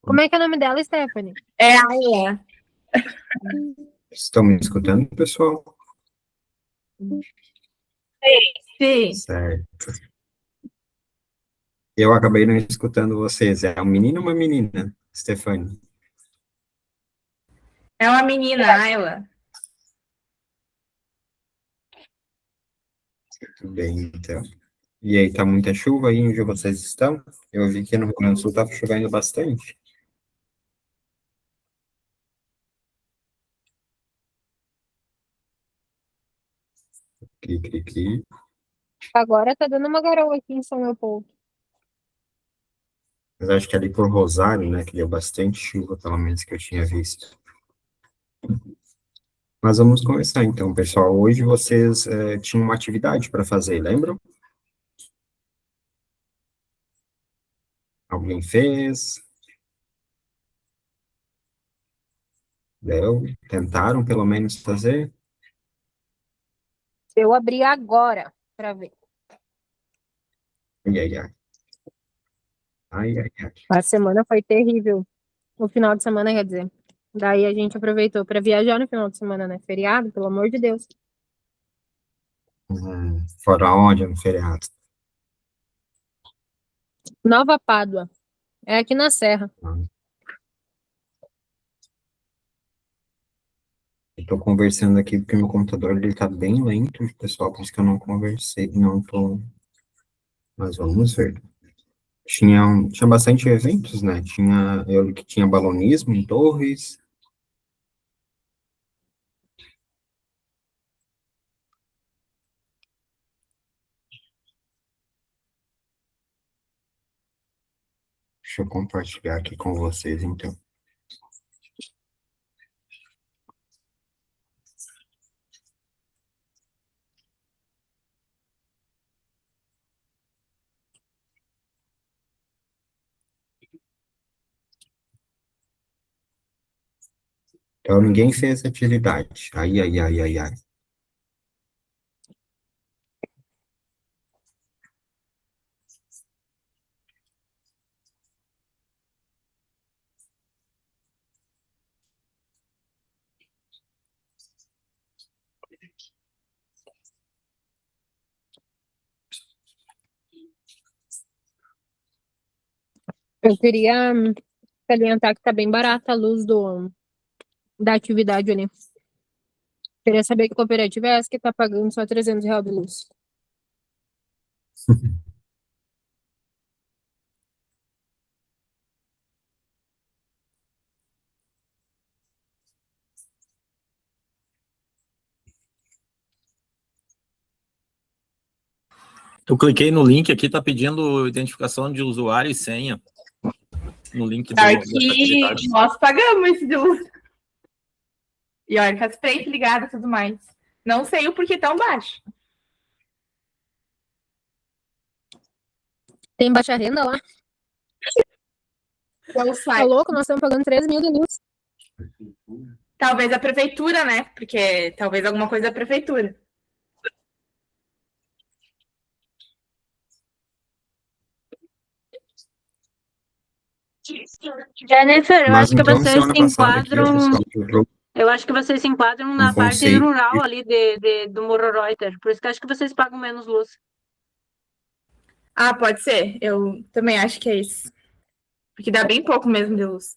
Como é que é o nome dela, Stephanie? É a Aya. Estão me escutando, pessoal? Sim. Certo. Eu acabei não escutando vocês. É um menino ou uma menina, Stefane? É uma menina, Ayla. Tudo bem, então. E aí, tá muita chuva aí onde vocês estão? Eu vi que no Rio Grande do Sul tá chovendo bastante. Cri, cri, cri. Agora tá dando uma garoa aqui em São Leopoldo. Mas acho que ali por Rosário, né, que deu bastante chuva, pelo menos que eu tinha visto. Mas vamos começar então, pessoal. Hoje vocês tinham uma atividade para fazer, lembram? Alguém fez? Deu? Tentaram pelo menos fazer? Eu abri agora pra ver. Ai, ai, ai. Ai, ai, ai. A semana foi terrível. O final de semana, quer dizer. Daí a gente aproveitou pra viajar no final de semana, né? Feriado, pelo amor de Deus. Foram aonde no feriado? Nova Pádua. É aqui na Serra. Eu tô conversando aqui porque meu computador ele tá bem lento, pessoal, por isso que eu não conversei, não tô. Mas vamos ver. Tinha bastante eventos, né? Eu vi que tinha balonismo em Torres. Deixa eu compartilhar aqui com vocês, então. Então, ninguém fez atividade. Ai, ai, ai, ai, ai. Eu queria salientar que tá bem barata a luz da atividade ali. Queria saber que cooperativa é essa que tá pagando só R$ 300 de luz. Eu cliquei no link aqui, tá pedindo identificação de usuário e senha. No link dessa atividade. Aqui nós pagamos esse de luz. E olha, com as frentes ligadas e tudo mais. Não sei o porquê tão baixo. Tem baixa renda lá? Não Tá sai. louco? Nós estamos pagando 3 mil de luz. Talvez a prefeitura, né? Porque talvez alguma coisa da prefeitura. Jennifer, eu Mas acho que então, vocês semana se passada aqui, enquadram. pessoal, Eu acho que vocês se enquadram na parte conceito. rural ali do Morro Reuter. Por isso que eu acho que vocês pagam menos luz. Ah, pode ser. Eu também acho que é isso. Porque dá bem pouco mesmo de luz.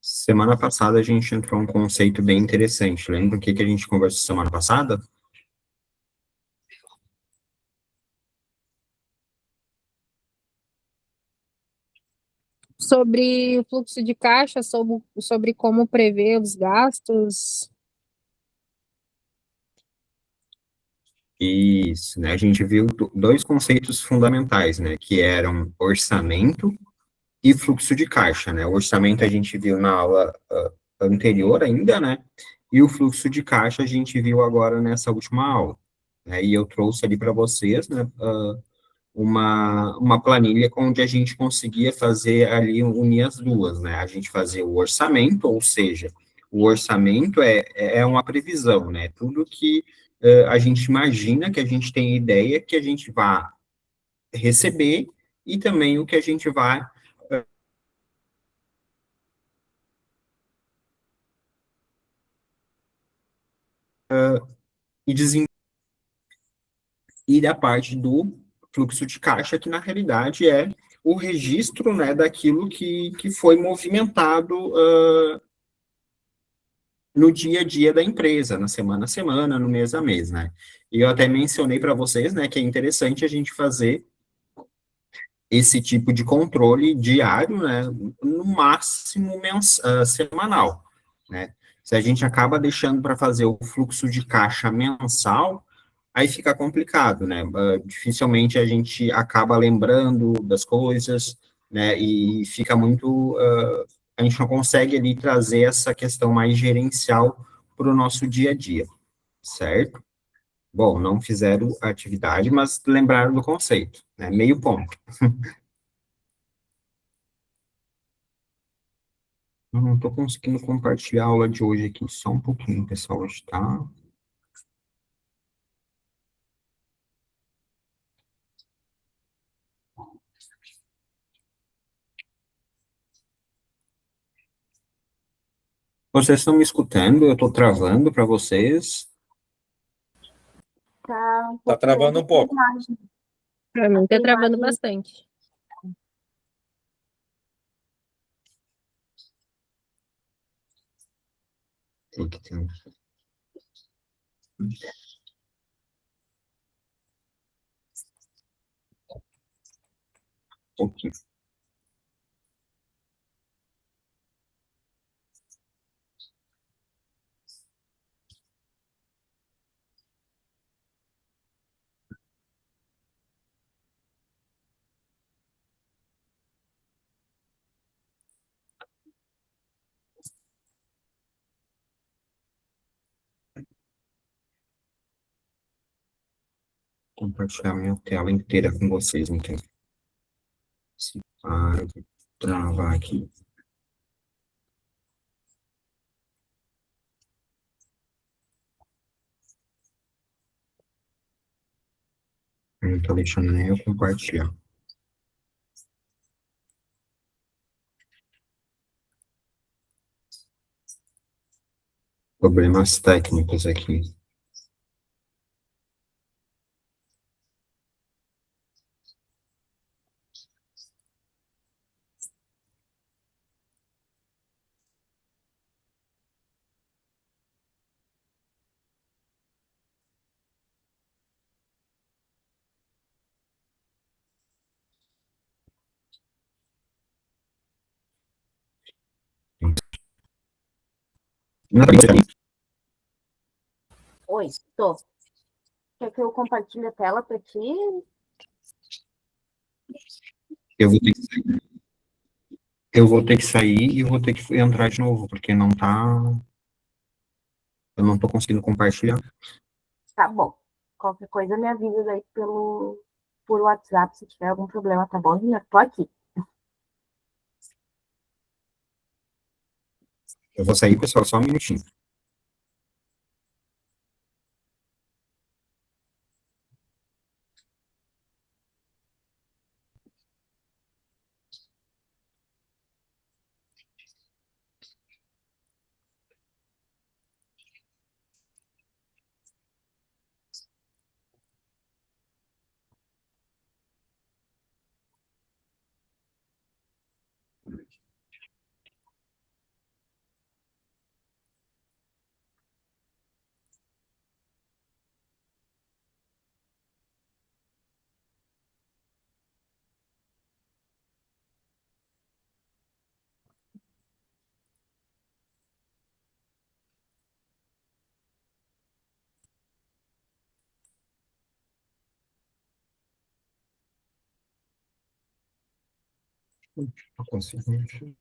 Semana passada a gente entrou um conceito bem interessante. Lembra o que a gente conversou semana passada? Sobre o fluxo de caixa, sobre como prever os gastos. Isso, né? A gente viu dois conceitos fundamentais, né? Que eram orçamento e fluxo de caixa, né? O orçamento a gente viu na aula anterior ainda, né? E o fluxo de caixa a gente viu agora nessa última aula, né? E eu trouxe ali para vocês, né? Uma planilha onde a gente conseguia fazer ali, unir as duas, né? A gente fazia o orçamento, ou seja, o orçamento é uma previsão, né? Tudo que a gente imagina, que a gente tem ideia que a gente vai receber e também o que a gente vai e desenvolver. E da parte do fluxo de caixa, que na realidade é o registro, né, daquilo que foi movimentado no dia a dia da empresa, na semana a semana, no mês a mês, né? E eu até mencionei para vocês, né, que é interessante a gente fazer esse tipo de controle diário, né, no máximo semanal, né? Se a gente acaba deixando para fazer o fluxo de caixa mensal, aí fica complicado, né? Dificilmente a gente acaba lembrando das coisas, né? E fica muito, a gente não consegue ali trazer essa questão mais gerencial para o nosso dia a dia, certo? Bom, não fizeram a atividade, mas lembraram do conceito, né? Meio ponto. Eu não estou conseguindo compartilhar a aula de hoje aqui, só um pouquinho, pessoal, hoje tá? Vocês estão me escutando? Eu estou travando para vocês. Tá travando um pouco. Pra mim tá travando bastante. Tem que ter um pouquinho. Compartilhar minha tela inteira com vocês, então. Se para de travar aqui. Eu não estou deixando nem eu compartilhar. Problemas técnicos aqui. Não, Oi, tô. Quer que eu compartilhe a tela para ti? eu vou ter que, eu vou ter que sair e eu vou ter que entrar de novo, porque não tá. Eu não estou conseguindo compartilhar. Tá bom. Qualquer coisa me avisa daí por WhatsApp se tiver algum problema, tá bom, Gina? Tô aqui. Eu vou sair, pessoal, só um minutinho. Não consigo mexer.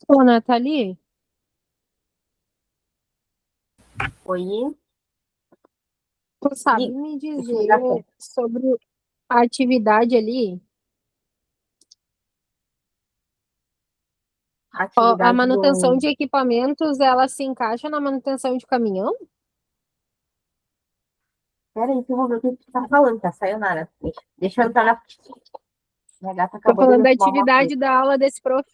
Ô, Nathalie, Oi, tu sabe e me deixa eu ligar aqui. dizer sobre a atividade ali? A Ó, a atividade manutenção do. de equipamentos, ela se encaixa na manutenção de caminhão? Pera aí, que eu vou ver o que tu tá falando, tá? Sayonara. Deixa eu entrar na. Minha gata Tô acabou de falando me da arrumar uma coisa. atividade da aula desse prof.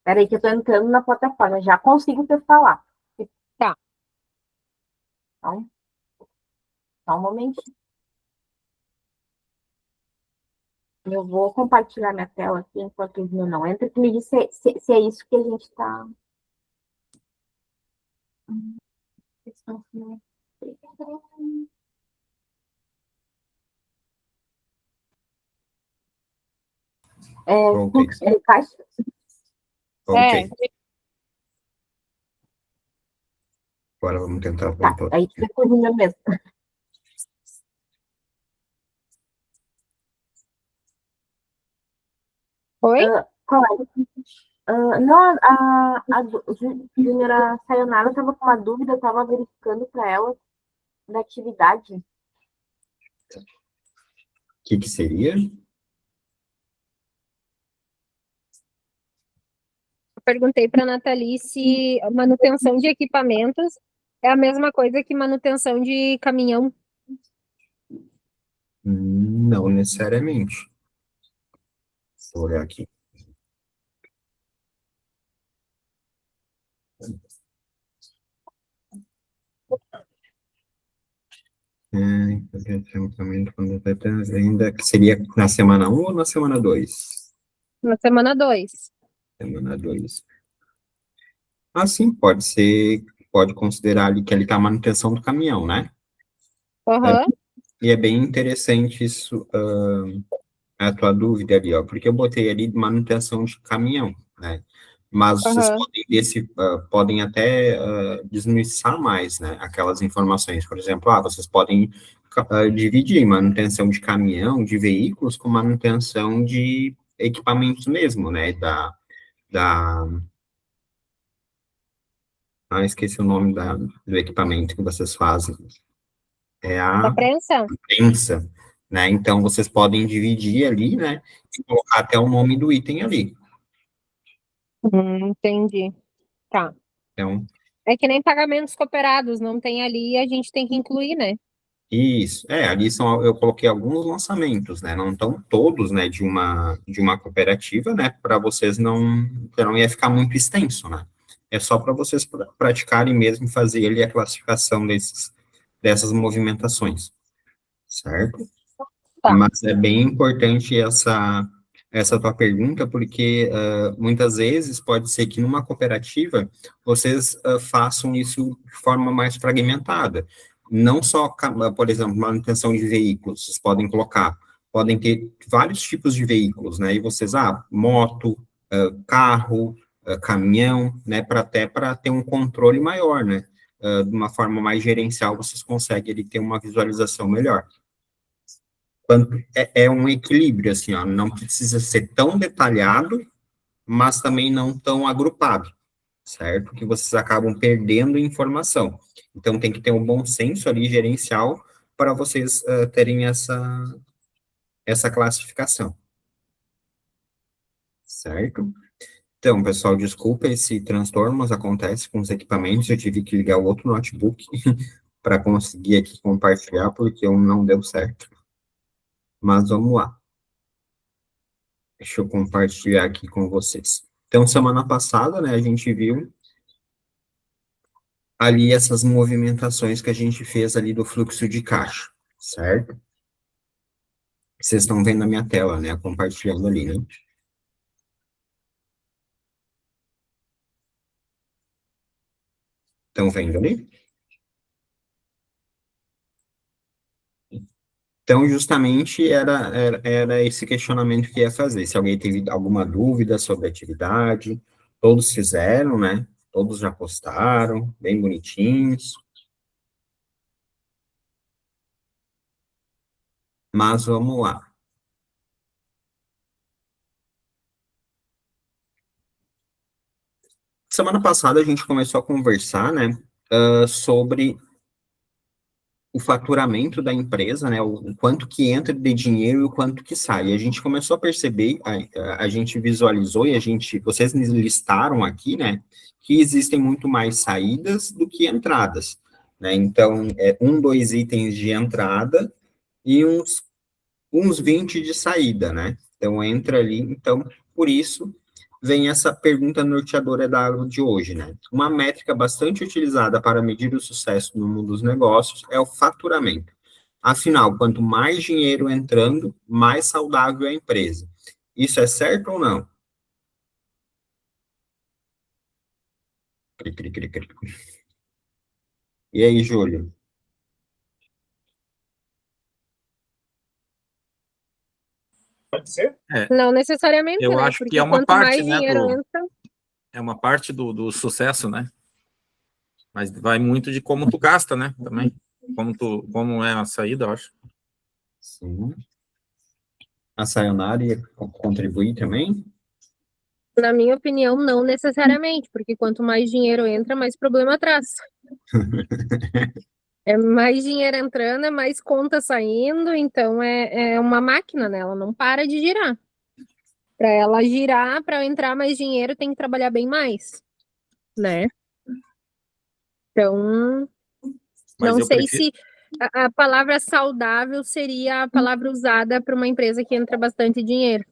Pera aí, que eu tô entrando na plataforma. Já consigo te falar. Tá. Então, só um momentinho. Eu vou compartilhar minha tela aqui enquanto o meu não entra, que me diz se é isso que a gente tá. Voltei. Caixa? É, Voltei. Agora vamos tentar Tá, voltar. aí fica com o meu mesmo. oi? Qual é? Não, Júnior Sayonara estava com uma dúvida, eu estava verificando para ela da atividade. O que seria? Eu perguntei para a Nathalie se a manutenção de equipamentos é a mesma coisa que manutenção de caminhão. Não necessariamente. Vou olhar aqui. Ainda que seria na semana 1 ou na semana 2? Na semana 2. Semana 2. Ah, sim, pode ser, pode considerar ali que ele está a manutenção do caminhão, né? Aham, E é bem interessante isso, a tua dúvida ali, ó, porque eu botei ali manutenção de caminhão, né? Mas vocês aham. podem, podem até desmiuçar mais, né? Aquelas informações, por exemplo, vocês podem dividir manutenção de caminhão, de veículos, com manutenção de equipamentos mesmo, né? Da, esqueci o nome do equipamento que vocês fazem. É Da a prensa? prensa, né? Então, vocês podem dividir ali, né? E colocar até o nome do item ali. Entendi. Tá. Então, É que nem pagamentos cooperados, não tem ali e a gente tem que incluir, né? isso. Ali eu coloquei alguns lançamentos, né? Não estão todos, né, de uma cooperativa, né? Para vocês não ia ficar muito extenso, né? É só para vocês praticarem mesmo e fazer ali a classificação dessas movimentações, certo? Tá. Mas é bem importante essa tua pergunta, porque muitas vezes pode ser que numa cooperativa vocês façam isso de forma mais fragmentada. Não só, por exemplo, manutenção de veículos, vocês podem colocar, podem ter vários tipos de veículos, né? E vocês, moto, carro, caminhão, né? Até para ter um controle maior, né? De uma forma mais gerencial, vocês conseguem ali, ter uma visualização melhor. É um equilíbrio, assim, ó, não precisa ser tão detalhado, mas também não tão agrupado, certo? Que vocês acabam perdendo informação. Então, tem que ter um bom senso ali gerencial para vocês terem essa classificação, certo? Então, pessoal, desculpa esse transtorno, mas acontece com os equipamentos, eu tive que ligar o outro notebook para conseguir aqui compartilhar, porque um não deu certo. Mas vamos lá. Deixa eu compartilhar aqui com vocês. Então, semana passada, né, a gente viu ali essas movimentações que a gente fez ali do fluxo de caixa, certo? Vocês estão vendo a minha tela, né, compartilhando ali, né? Estão vendo ali? Então, justamente, era esse questionamento que ia fazer. Se alguém teve alguma dúvida sobre a atividade, todos fizeram, né? Todos já postaram, bem bonitinhos. Mas vamos lá. Semana passada a gente começou a conversar, né, sobre o faturamento da empresa, né, o quanto que entra de dinheiro e o quanto que sai. E a gente começou a perceber, a gente visualizou e vocês listaram aqui, né, que existem muito mais saídas do que entradas, né? Então, dois itens de entrada e uns 20 de saída, né? Então, entra ali, então, por isso vem essa pergunta norteadora da aula de hoje, né? Uma métrica bastante utilizada para medir o sucesso no mundo dos negócios é o faturamento. Afinal, quanto mais dinheiro entrando, mais saudável é a empresa. Isso é certo ou não? E aí, Júlio? Pode ser? Não necessariamente, Eu né? acho que Porque é uma quanto parte, mais né, dinheiro entra, é uma parte do sucesso, né? Mas vai muito de como tu gasta, né? Também. Como é a saída, eu acho. Sim. A Sayonara ia contribuir também? na minha opinião, não necessariamente, porque quanto mais dinheiro entra, mais problema traz. É mais dinheiro entrando, é mais conta saindo, então é uma máquina, né? Ela não para de girar. Para ela girar, para entrar mais dinheiro, tem que trabalhar bem mais, né? Então, Mas não eu sei prefiro, se a palavra saudável seria a palavra usada para uma empresa que entra bastante dinheiro.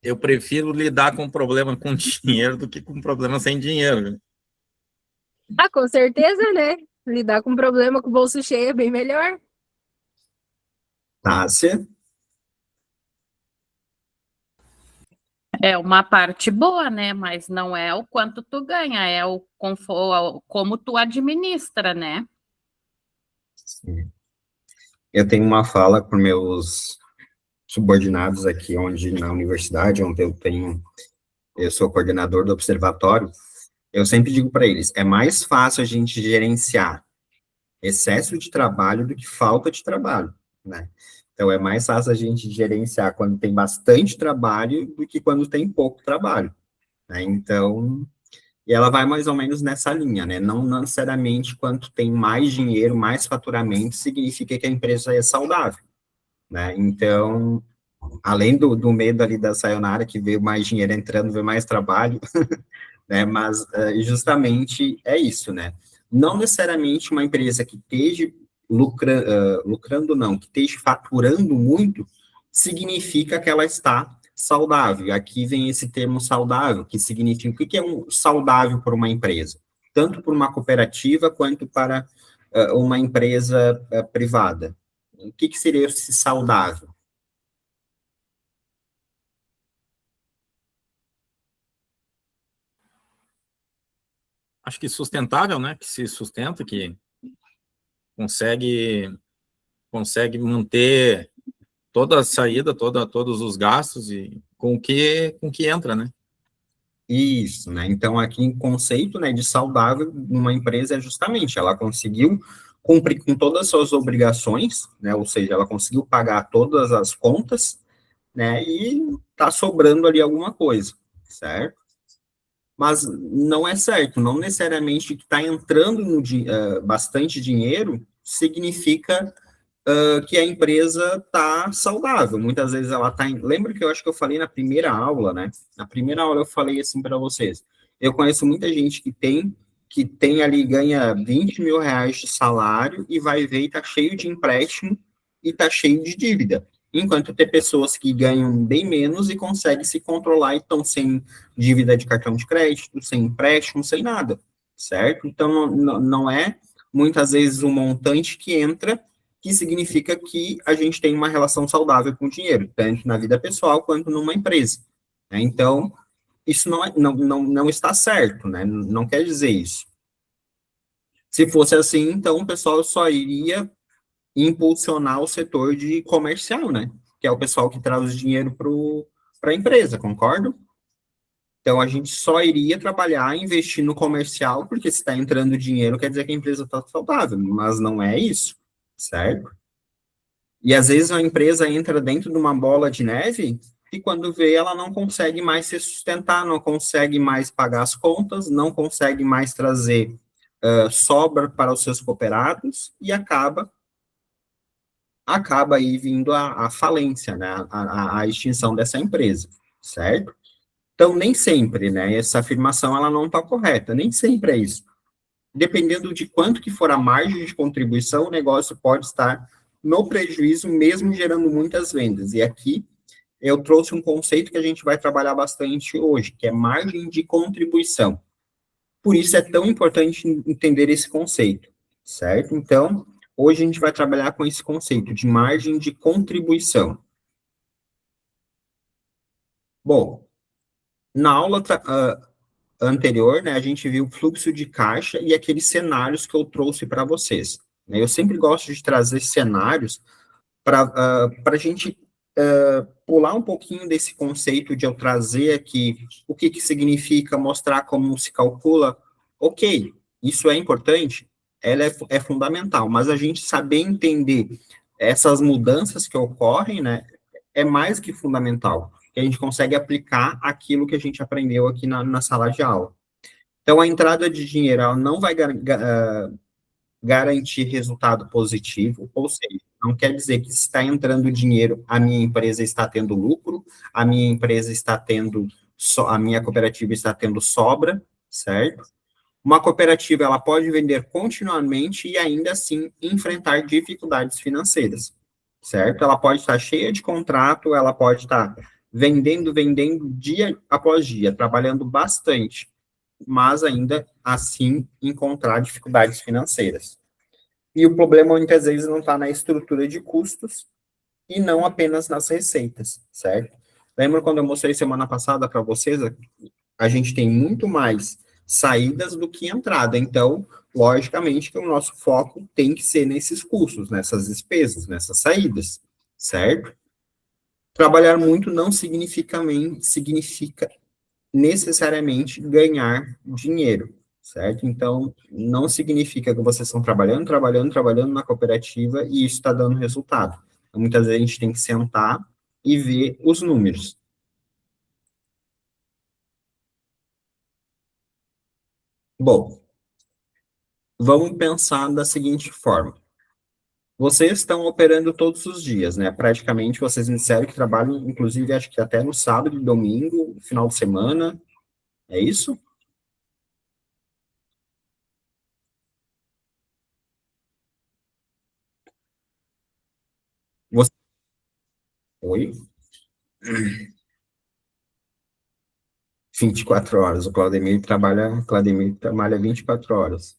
eu prefiro lidar com problema com dinheiro do que com problema sem dinheiro. Ah, com certeza, né? Lidar com problema com o bolso cheio é bem melhor. Tássia? É uma parte boa, né? Mas não é o quanto tu ganha, é como tu administra, né? Sim. Eu tenho uma fala para meus subordinados aqui, onde na universidade, onde eu sou coordenador do observatório, eu sempre digo para eles, é mais fácil a gente gerenciar excesso de trabalho do que falta de trabalho, né? Então, é mais fácil a gente gerenciar quando tem bastante trabalho do que quando tem pouco trabalho, né? Então, e ela vai mais ou menos nessa linha, né? Não necessariamente quanto tem mais dinheiro, mais faturamento, significa que a empresa é saudável, né? Então, além do medo ali da Sayonara, que vê mais dinheiro entrando, vê mais trabalho, né? Mas justamente é isso, né? Não necessariamente uma empresa que esteja lucrando, não, que esteja faturando muito, significa que ela está saudável. Aqui vem esse termo saudável, que significa o que é um saudável para uma empresa, tanto para uma cooperativa quanto para uma empresa privada. O que seria esse saudável? Acho que sustentável, né? Que se sustenta, que consegue manter toda a saída, todos os gastos e com o que entra, né? Isso, né? Então, aqui em conceito, né, de saudável numa empresa é justamente, ela conseguiu cumprir com todas as suas obrigações, né? Ou seja, ela conseguiu pagar todas as contas, né? E tá sobrando ali alguma coisa, certo? Mas não é certo, não necessariamente que está entrando bastante dinheiro significa que a empresa está saudável. Muitas vezes ela está. Lembra que eu acho que eu falei na primeira aula, né? Na primeira aula eu falei assim para vocês. Eu conheço muita gente que tem ali, ganha 20 mil reais de salário e vai ver e está cheio de empréstimo e está cheio de dívida. Enquanto tem pessoas que ganham bem menos e conseguem se controlar e estão sem dívida de cartão de crédito, sem empréstimo, sem nada, certo? Então, não é muitas vezes o montante que entra que significa que a gente tem uma relação saudável com o dinheiro, tanto na vida pessoal quanto numa empresa, né? Então, isso não está certo, né? Não quer dizer isso. Se fosse assim, então o pessoal só iria impulsionar o setor de comercial, né? Que é o pessoal que traz o dinheiro para a empresa, concordo? Então, a gente só iria trabalhar, investir no comercial, porque se está entrando dinheiro, quer dizer que a empresa está saudável, mas não é isso, certo? E às vezes a empresa entra dentro de uma bola de neve e quando vê, ela não consegue mais se sustentar, não consegue mais pagar as contas, não consegue mais trazer sobra para os seus cooperados e acaba aí vindo a falência, né, a extinção dessa empresa, certo? Então, nem sempre, né, essa afirmação ela não está correta, nem sempre é isso. Dependendo de quanto que for a margem de contribuição, o negócio pode estar no prejuízo, mesmo gerando muitas vendas. E aqui eu trouxe um conceito que a gente vai trabalhar bastante hoje, que é margem de contribuição. Por isso é tão importante entender esse conceito, certo? Então, hoje a gente vai trabalhar com esse conceito de margem de contribuição. Bom, na aula anterior, né, a gente viu o fluxo de caixa e aqueles cenários que eu trouxe para vocês. Eu sempre gosto de trazer cenários para a gente pular um pouquinho desse conceito de eu trazer aqui o que, que significa, mostrar como se calcula. Ok, isso é importante, ela é fundamental, mas a gente saber entender essas mudanças que ocorrem, né, é mais que fundamental, que a gente consegue aplicar aquilo que a gente aprendeu aqui na sala de aula. Então, a entrada de dinheiro ela não vai garantir resultado positivo, ou seja, não quer dizer que se está entrando dinheiro, a minha empresa está tendo lucro, a minha empresa está tendo, a minha cooperativa está tendo sobra, certo? Uma cooperativa, ela pode vender continuamente e ainda assim enfrentar dificuldades financeiras, certo? Ela pode estar cheia de contrato, ela pode estar vendendo dia após dia, trabalhando bastante, mas ainda assim encontrar dificuldades financeiras. E o problema muitas vezes não está na estrutura de custos e não apenas nas receitas, certo? Lembra quando eu mostrei semana passada para vocês? A gente tem muito mais saídas do que entrada, então, logicamente que o nosso foco tem que ser nesses custos, nessas despesas, nessas saídas, certo? Trabalhar muito não significa necessariamente ganhar dinheiro, certo? Então, não significa que vocês estão trabalhando na cooperativa e isso está dando resultado. Então, muitas vezes a gente tem que sentar e ver os números. Bom, vamos pensar da seguinte forma. Vocês estão operando todos os dias, né? Praticamente vocês me disseram que trabalham, inclusive, acho que até no sábado e domingo, final de semana. É isso? Você... Oi? 24 horas. Claudemir trabalha 24 horas.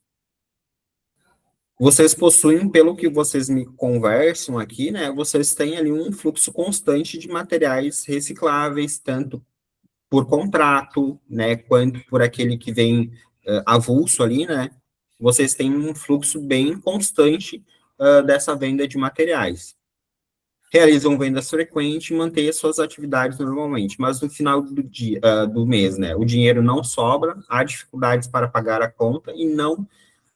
Vocês possuem, pelo que vocês me conversam aqui, né? Vocês têm ali um fluxo constante de materiais recicláveis, tanto por contrato, né? Quanto por aquele que vem avulso ali, né? Vocês têm um fluxo bem constante dessa venda de materiais. Realizam vendas frequentes e mantêm as suas atividades normalmente, mas no final do dia, do mês, né, o dinheiro não sobra, há dificuldades para pagar a conta e não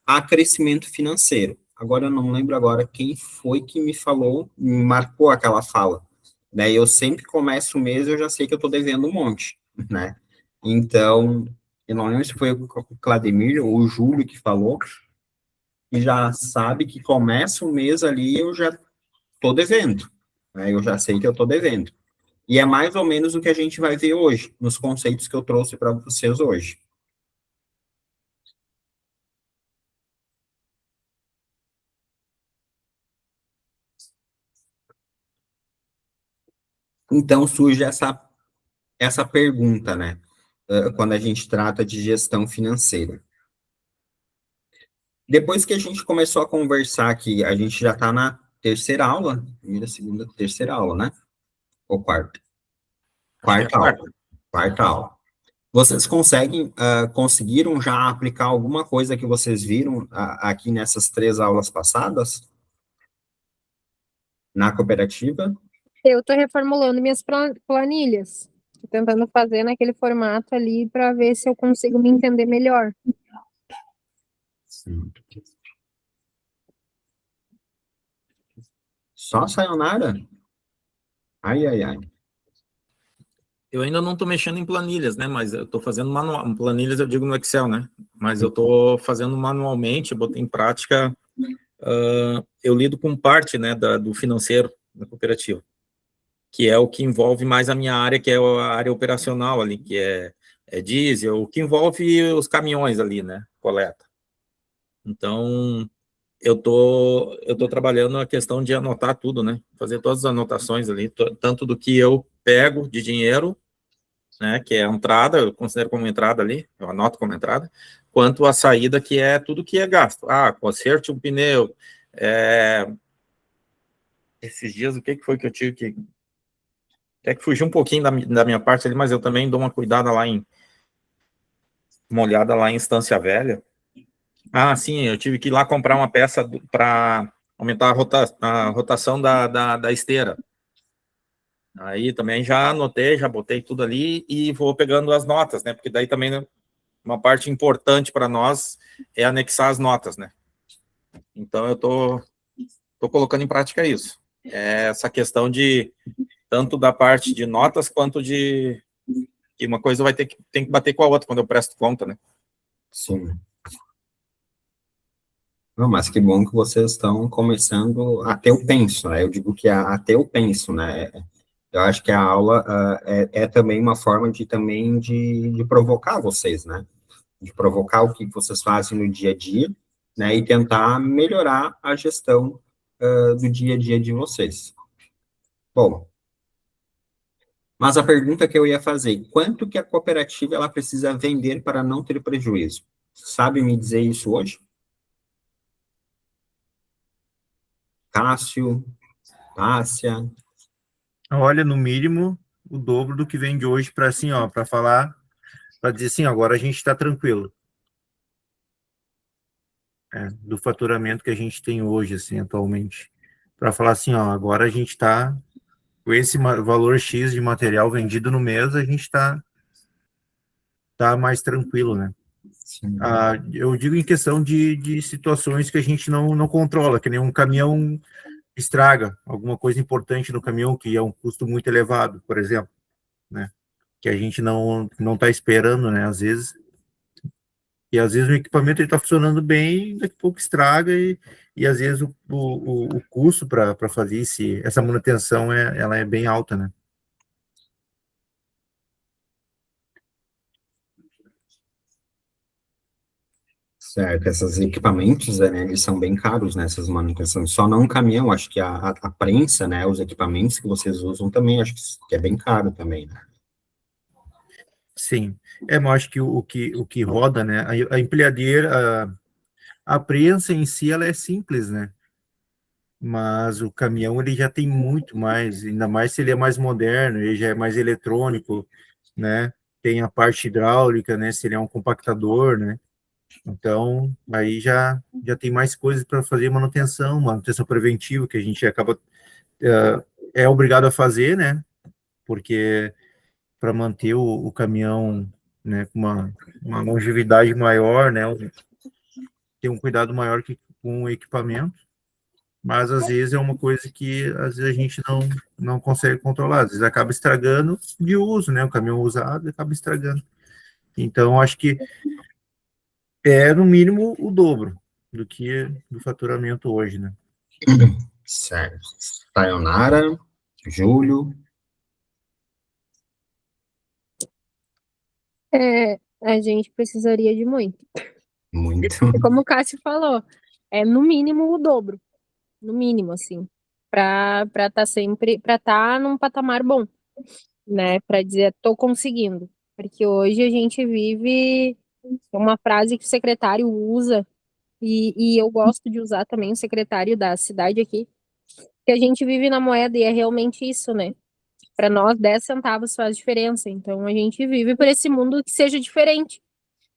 há crescimento financeiro. Agora, eu não lembro agora quem foi que me falou, me marcou aquela fala, né, eu sempre começo o mês, eu já sei que eu estou devendo um monte, né, então, eu não lembro se foi o Clademir ou o Júlio que falou, e já sabe que começa o mês ali, eu já estou devendo, né? Eu já sei que eu estou devendo. E é mais ou menos o que a gente vai ver hoje, nos conceitos que eu trouxe para vocês hoje. Então surge essa pergunta, né? Quando a gente trata de gestão financeira. Depois que a gente começou a conversar aqui, a gente já está na terceira aula, primeira, segunda, terceira aula, né? Ou quarta? Quarta aula. Quarta aula. Vocês conseguiram já aplicar alguma coisa que vocês viram aqui nessas 3 aulas passadas? Na cooperativa? Eu estou reformulando minhas planilhas. Tô tentando fazer naquele formato ali para ver se eu consigo me entender melhor. Sim. Só sayonara? Ai, ai, ai. Eu ainda não estou mexendo em planilhas, né? Mas eu estou fazendo manual. Planilhas eu digo no Excel, né? Mas eu estou fazendo manualmente, eu botei em prática. Eu lido com parte, né, do financeiro da cooperativa, que é o que envolve mais a minha área, que é a área operacional ali, que é diesel, o que envolve os caminhões ali, né? Coleta. Então, eu tô trabalhando a questão de anotar tudo, né? Fazer todas as anotações ali, tanto do que eu pego de dinheiro, né? Que é a entrada, eu considero como entrada ali, eu anoto como entrada, quanto a saída, que é tudo que é gasto. Conserte um pneu. Esses dias, o que foi que eu tive que... Até que fugiu um pouquinho da minha parte ali, mas eu também dou uma olhada lá em Estância Velha. Sim, eu tive que ir lá comprar uma peça para aumentar a rotação da esteira. Aí também já anotei, já botei tudo ali e vou pegando as notas, né? Porque daí também, né, uma parte importante para nós é anexar as notas, né? Então eu tô colocando em prática isso. Essa questão de tanto da parte de notas quanto de que uma coisa tem que bater com a outra quando eu presto conta, né? Sim. Não, mas que bom que vocês estão começando a ter o penso, né? Eu digo que a ter o penso, né? Eu acho que a aula é também uma forma de provocar vocês, né? De provocar o que vocês fazem no dia a dia, né? E tentar melhorar a gestão do dia a dia de vocês. Bom, mas a pergunta que eu ia fazer, quanto que a cooperativa ela precisa vender para não ter prejuízo? Sabe me dizer isso hoje? Cássio, Tássia? Olha, no mínimo, o dobro do que vende hoje para assim, ó, para falar, para dizer assim, agora a gente está tranquilo. Do faturamento que a gente tem hoje, assim, atualmente. Para falar assim, ó, agora a gente está com esse valor X de material vendido no mês, a gente tá mais tranquilo, né? Sim. Eu digo em questão de situações que a gente não controla, que nem um caminhão estraga alguma coisa importante no caminhão, que é um custo muito elevado, por exemplo, né? Que a gente não está esperando, né? E às vezes o equipamento está funcionando bem, daqui a pouco estraga, e às vezes o custo para fazer essa manutenção ela é bem alta, né? Certo, esses equipamentos, né, eles são bem caros, né, essas manutenções. Só não um caminhão, acho que a prensa, né, os equipamentos que vocês usam também, acho que é bem caro também, né? Sim, mas eu acho que o que roda, né, a empilhadeira, a prensa em si, ela é simples, né, mas o caminhão, ele já tem muito mais, ainda mais se ele é mais moderno, ele já é mais eletrônico, né, tem a parte hidráulica, né, se ele é um compactador, né, então, aí já tem mais coisas para fazer manutenção preventiva, que a gente acaba, é obrigado a fazer, né, porque para manter o caminhão, né, com uma longevidade maior, né, ter um cuidado maior com o equipamento, mas às vezes é uma coisa que às vezes a gente não consegue controlar, às vezes acaba estragando de uso, né, o caminhão usado acaba estragando. Então, acho que no mínimo o dobro do faturamento hoje, né? Certo. Sayonara, Júlio, A gente precisaria de muito. muito. E como o Cássio falou, é no mínimo o dobro. No mínimo, assim. Pra estar sempre, pra estar num patamar bom, né? Pra dizer, tô conseguindo. Porque hoje a gente vive uma frase que o secretário usa, e eu gosto de usar também, o secretário da cidade aqui, que a gente vive na moeda, e é realmente isso, né? Para nós, 10 centavos faz diferença. Então, a gente vive por esse mundo que seja diferente,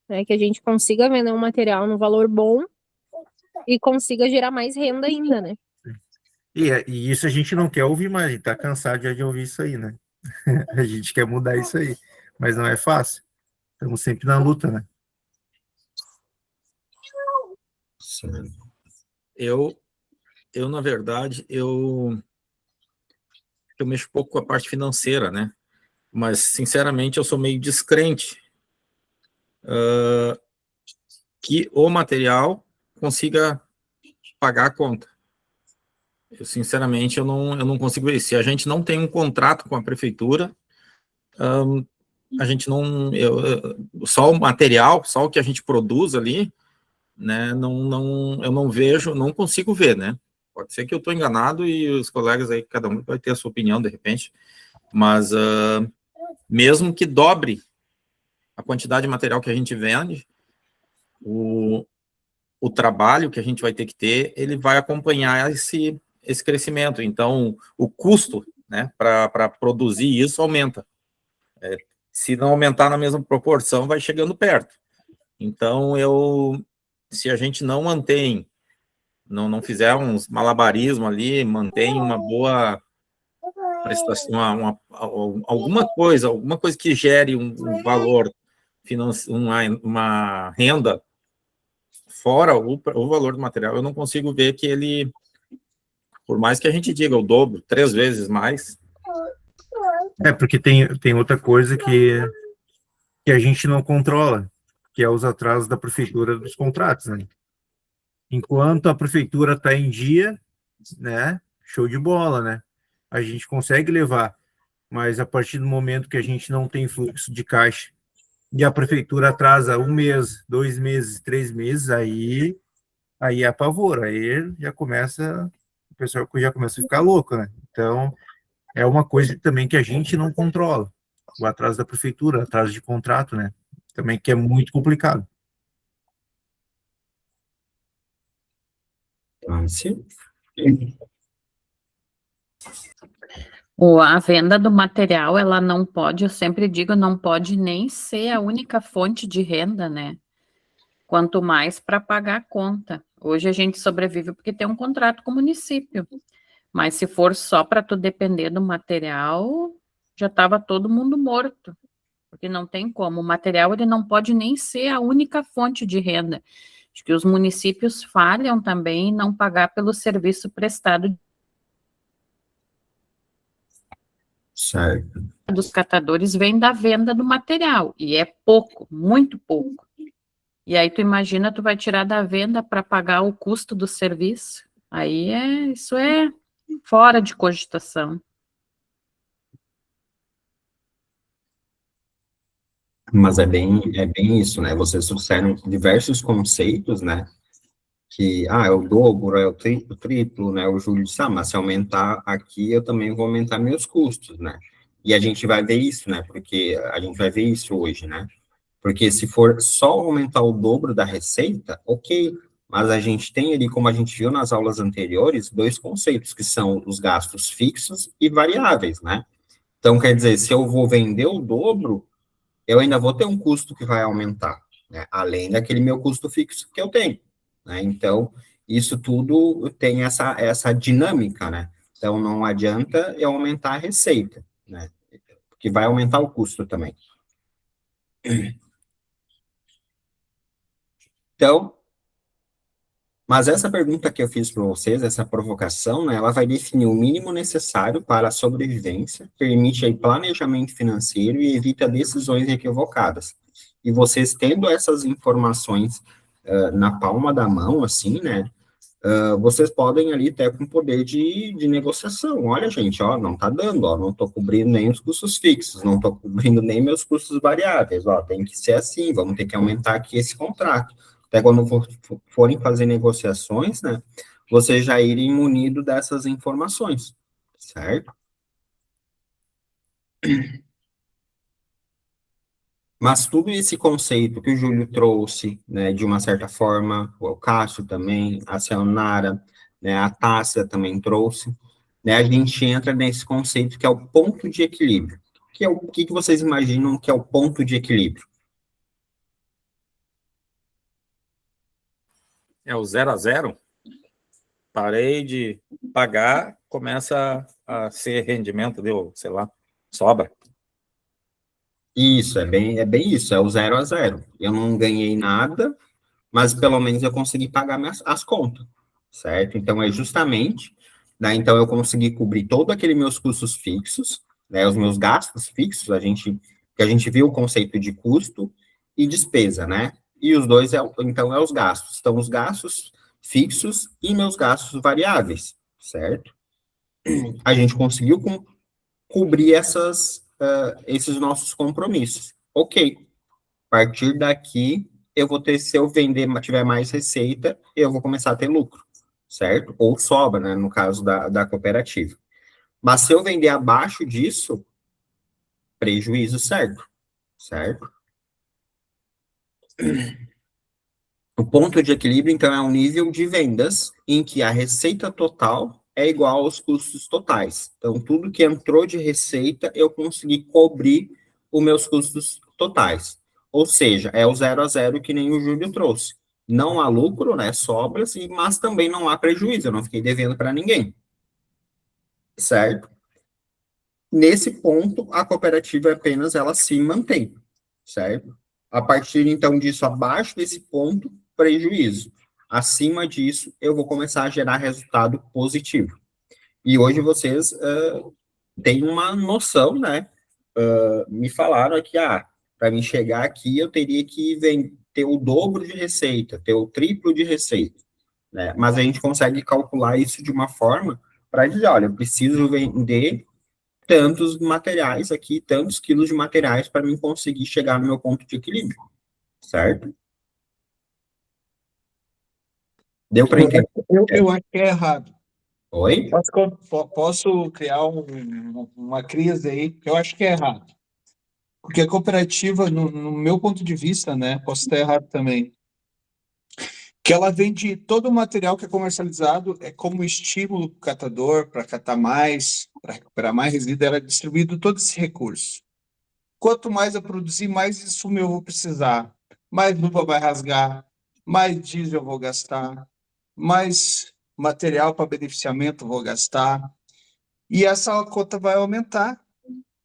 né? Que a gente consiga vender um material no valor bom e consiga gerar mais renda ainda, né? E isso a gente não quer ouvir mais, a gente tá cansado já de ouvir isso aí, né? A gente quer mudar isso aí, mas não é fácil. Estamos sempre na luta, né? Certo. Eu na verdade, eu mexo pouco com a parte financeira, né? mas, sinceramente, eu sou meio descrente que o material consiga pagar a conta. Eu, sinceramente, eu não consigo ver isso. Se a gente não tem um contrato com a prefeitura, a gente não... só o material, só o que a gente produz ali, né, eu não vejo, não consigo ver, né? Pode ser que eu estou enganado e os colegas aí, cada um vai ter a sua opinião, de repente, mas mesmo que dobre a quantidade de material que a gente vende, o trabalho que a gente vai ter que ter, ele vai acompanhar esse crescimento. Então, o custo, né, para produzir isso aumenta. Se não aumentar na mesma proporção, vai chegando perto. Então, se a gente não mantém, não fizer uns malabarismo ali, mantém uma boa prestação, alguma coisa que gere um valor financeiro, uma renda fora o valor do material, eu não consigo ver que ele, por mais que a gente diga o dobro, 3 vezes mais. Porque tem outra coisa que a gente não controla, que é os atrasos da prefeitura dos contratos, né? Enquanto a prefeitura está em dia, né? Show de bola, né? A gente consegue levar, mas a partir do momento que a gente não tem fluxo de caixa e a prefeitura atrasa 1 mês, 2 meses, 3 meses, aí apavora, aí já começa, o pessoal já começa a ficar louco, né? Então, é uma coisa também que a gente não controla, o atraso da prefeitura, atraso de contrato, né? Também que é muito complicado. Sim. A venda do material, ela não pode, eu sempre digo, não pode nem ser a única fonte de renda, né? Quanto mais para pagar a conta. Hoje a gente sobrevive porque tem um contrato com o município. Mas se for só para tu depender do material, já estava todo mundo morto. Porque não tem como. O material ele não pode nem ser a única fonte de renda. Acho que os municípios falham também em não pagar pelo serviço prestado Certo. dos catadores vem da venda do material, e é pouco, muito pouco. E aí tu imagina, tu vai tirar da venda para pagar o custo do serviço, aí isso é fora de cogitação. Mas é bem isso, né? Vocês trouxeram diversos conceitos, né? Que, é o dobro, é o triplo, né? O Júlio disse, mas se aumentar aqui, eu também vou aumentar meus custos, né? E a gente vai ver isso, né? Porque a gente vai ver isso hoje, né? Porque se for só aumentar o dobro da receita, ok, mas a gente tem ali, como a gente viu nas aulas anteriores, 2 conceitos, que são os gastos fixos e variáveis, né? Então, quer dizer, se eu vou vender o dobro, eu ainda vou ter um custo que vai aumentar, né? Além daquele meu custo fixo que eu tenho, né? Então, isso tudo tem essa dinâmica, né? Então, não adianta eu aumentar a receita, né? Porque vai aumentar o custo também. Então, mas essa pergunta que eu fiz para vocês, essa provocação, né, ela vai definir o mínimo necessário para a sobrevivência, permite aí planejamento financeiro e evita decisões equivocadas. E vocês tendo essas informações na palma da mão, assim, né, vocês podem ali ter com poder de negociação. Olha, gente, ó, não tá dando, ó, não tô cobrindo nem os custos fixos, não tô cobrindo nem meus custos variáveis, ó, tem que ser assim, vamos ter que aumentar aqui esse contrato. Até quando forem fazer negociações, né, vocês já irem munido dessas informações, certo? Mas tudo esse conceito que o Júlio trouxe, né, de uma certa forma, o Cássio também, a Sayonara, né, a Tássia também trouxe, né, a gente entra nesse conceito que é o ponto de equilíbrio. O que vocês imaginam que é o ponto de equilíbrio? É o 0 a 0. Parei de pagar, começa a ser rendimento, deu, sei lá, sobra. Isso, é bem isso, é o 0 a 0. Eu não ganhei nada, mas pelo menos eu consegui pagar as contas, certo? Então, é justamente, né, então eu consegui cobrir todos aqueles meus custos fixos, né? Os meus gastos fixos, que a gente viu o conceito de custo e despesa, né? E os dois, então, é os gastos. Então, os gastos fixos e meus gastos variáveis, certo? A gente conseguiu cobrir esses nossos compromissos. Ok. A partir daqui, eu vou ter, se eu tiver mais receita, eu vou começar a ter lucro, certo? Ou sobra, né, no caso da cooperativa. Mas se eu vender abaixo disso, prejuízo, certo? O ponto de equilíbrio, então, é um nível de vendas em que a receita total é igual aos custos totais. Então, tudo que entrou de receita, eu consegui cobrir os meus custos totais. Ou seja, é o 0 a 0 que nem o Júlio trouxe. Não há lucro, né, sobras, mas também não há prejuízo, eu não fiquei devendo para ninguém. Certo? Nesse ponto, a cooperativa apenas ela se mantém, certo? A partir, então, disso, abaixo desse ponto, prejuízo. Acima disso, eu vou começar a gerar resultado positivo. E hoje vocês têm uma noção, né? Me falaram aqui, para mim chegar aqui, eu teria que ter o dobro de receita, ter o triplo de receita, né? Mas a gente consegue calcular isso de uma forma para dizer, olha, eu preciso vender tantos materiais aqui, tantos quilos de materiais para mim conseguir chegar no meu ponto de equilíbrio, certo? Deu para entender? Eu acho que é errado. Oi? Posso criar uma crise aí, que eu acho que é errado. Porque a cooperativa, no meu ponto de vista, né, posso estar errado também, que ela vende todo o material que é comercializado é como estímulo para o catador, para catar mais, para recuperar mais resíduo, ela é distribuído todo esse recurso. Quanto mais eu produzir, mais insumo eu vou precisar, mais luva vai rasgar, mais diesel eu vou gastar, mais material para beneficiamento eu vou gastar, e essa conta vai aumentar.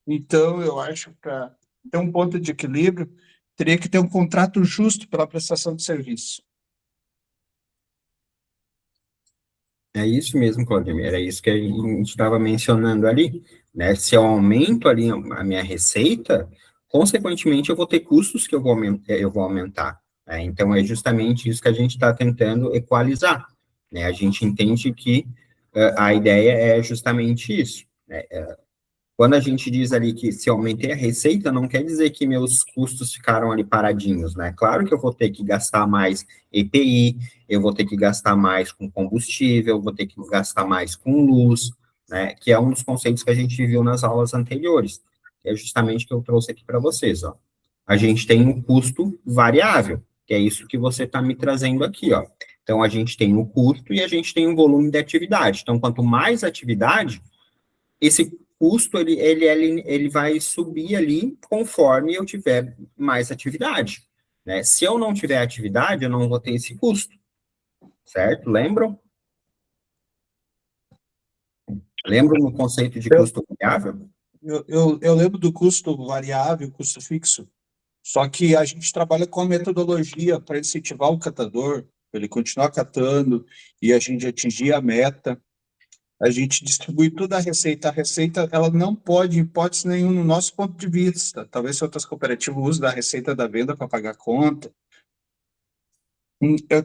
Então, eu acho que para ter um ponto de equilíbrio, teria que ter um contrato justo pela prestação de serviço. É isso mesmo, Claudemir, era isso que a gente estava mencionando ali, né? Se eu aumento ali a minha receita, consequentemente eu vou ter custos que eu vou aumentar, né? Então é justamente isso que a gente está tentando equalizar, né? A gente entende que a ideia é justamente isso, né? Quando a gente diz ali que se eu aumentei a receita, não quer dizer que meus custos ficaram ali paradinhos, né? Claro que eu vou ter que gastar mais EPI, eu vou ter que gastar mais com combustível, vou ter que gastar mais com luz, né? Que é um dos conceitos que a gente viu nas aulas anteriores, que é justamente o que eu trouxe aqui para vocês, ó. A gente tem um custo variável, que é isso que você está me trazendo aqui, ó. Então, a gente tem o custo e a gente tem o volume de atividade. Então, quanto mais atividade, esse custo, ele vai subir ali conforme eu tiver mais atividade, né? Se eu não tiver atividade, eu não vou ter esse custo, certo? Lembram? Lembram no conceito de custo variável? Eu lembro do custo variável, custo fixo, só que a gente trabalha com a metodologia para incentivar o catador, para ele continuar catando e a gente atingir a meta. A gente distribui toda a receita, ela não pode, em hipótese nenhuma, no nosso ponto de vista. Talvez se outras cooperativas usem da receita da venda para pagar a conta.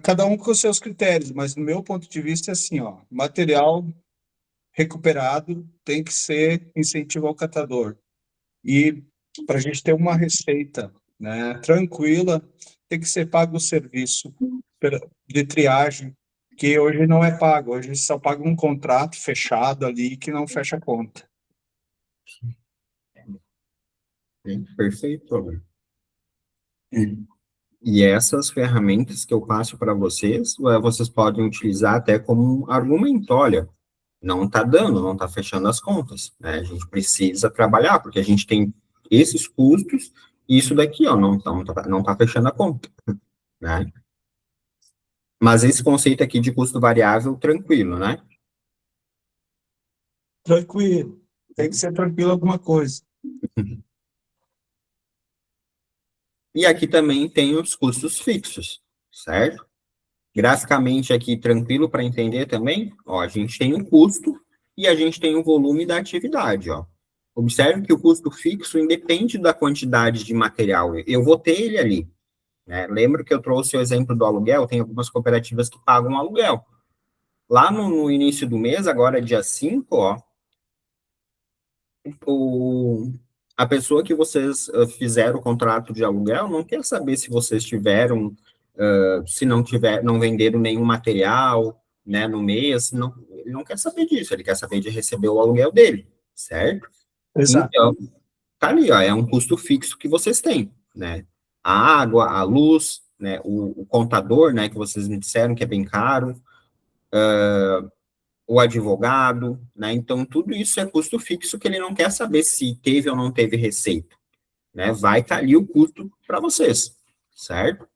Cada um com os seus critérios, mas no meu ponto de vista é assim, ó, material recuperado tem que ser incentivo ao catador. E para a gente ter uma receita, né, tranquila, tem que ser pago o serviço de triagem, que hoje não é pago, hoje só paga um contrato fechado ali que não fecha a conta. Perfeito. E essas ferramentas que eu passo para vocês, vocês podem utilizar até como um argumento, olha, não está dando, não está fechando as contas, né? A gente precisa trabalhar, porque a gente tem esses custos, e isso daqui, ó, não tá fechando a conta, né? Mas esse conceito aqui de custo variável, tranquilo, né? Tranquilo. Tem que ser tranquilo alguma coisa. E aqui também tem os custos fixos, certo? Graficamente aqui, tranquilo para entender também? Ó, a gente tem o custo e a gente tem o volume da atividade, ó. Observe que o custo fixo independe da quantidade de material. Eu vou ter ele ali, né? Lembro que eu trouxe o exemplo do aluguel, tem algumas cooperativas que pagam aluguel. Lá no início do mês, agora dia 5, ó, a pessoa que vocês fizeram o contrato de aluguel não quer saber se vocês tiveram, se não tiver, não venderam nenhum material, né, no mês, não, ele não quer saber disso, ele quer saber de receber o aluguel dele, certo? Exato. Então, tá ali, ó, é um custo fixo que vocês têm, né? A água, a luz, né, o contador, né, que vocês me disseram que é bem caro, o advogado, né? Então, tudo isso é custo fixo que ele não quer saber se teve ou não teve receita, né? Vai estar ali o custo para vocês, certo?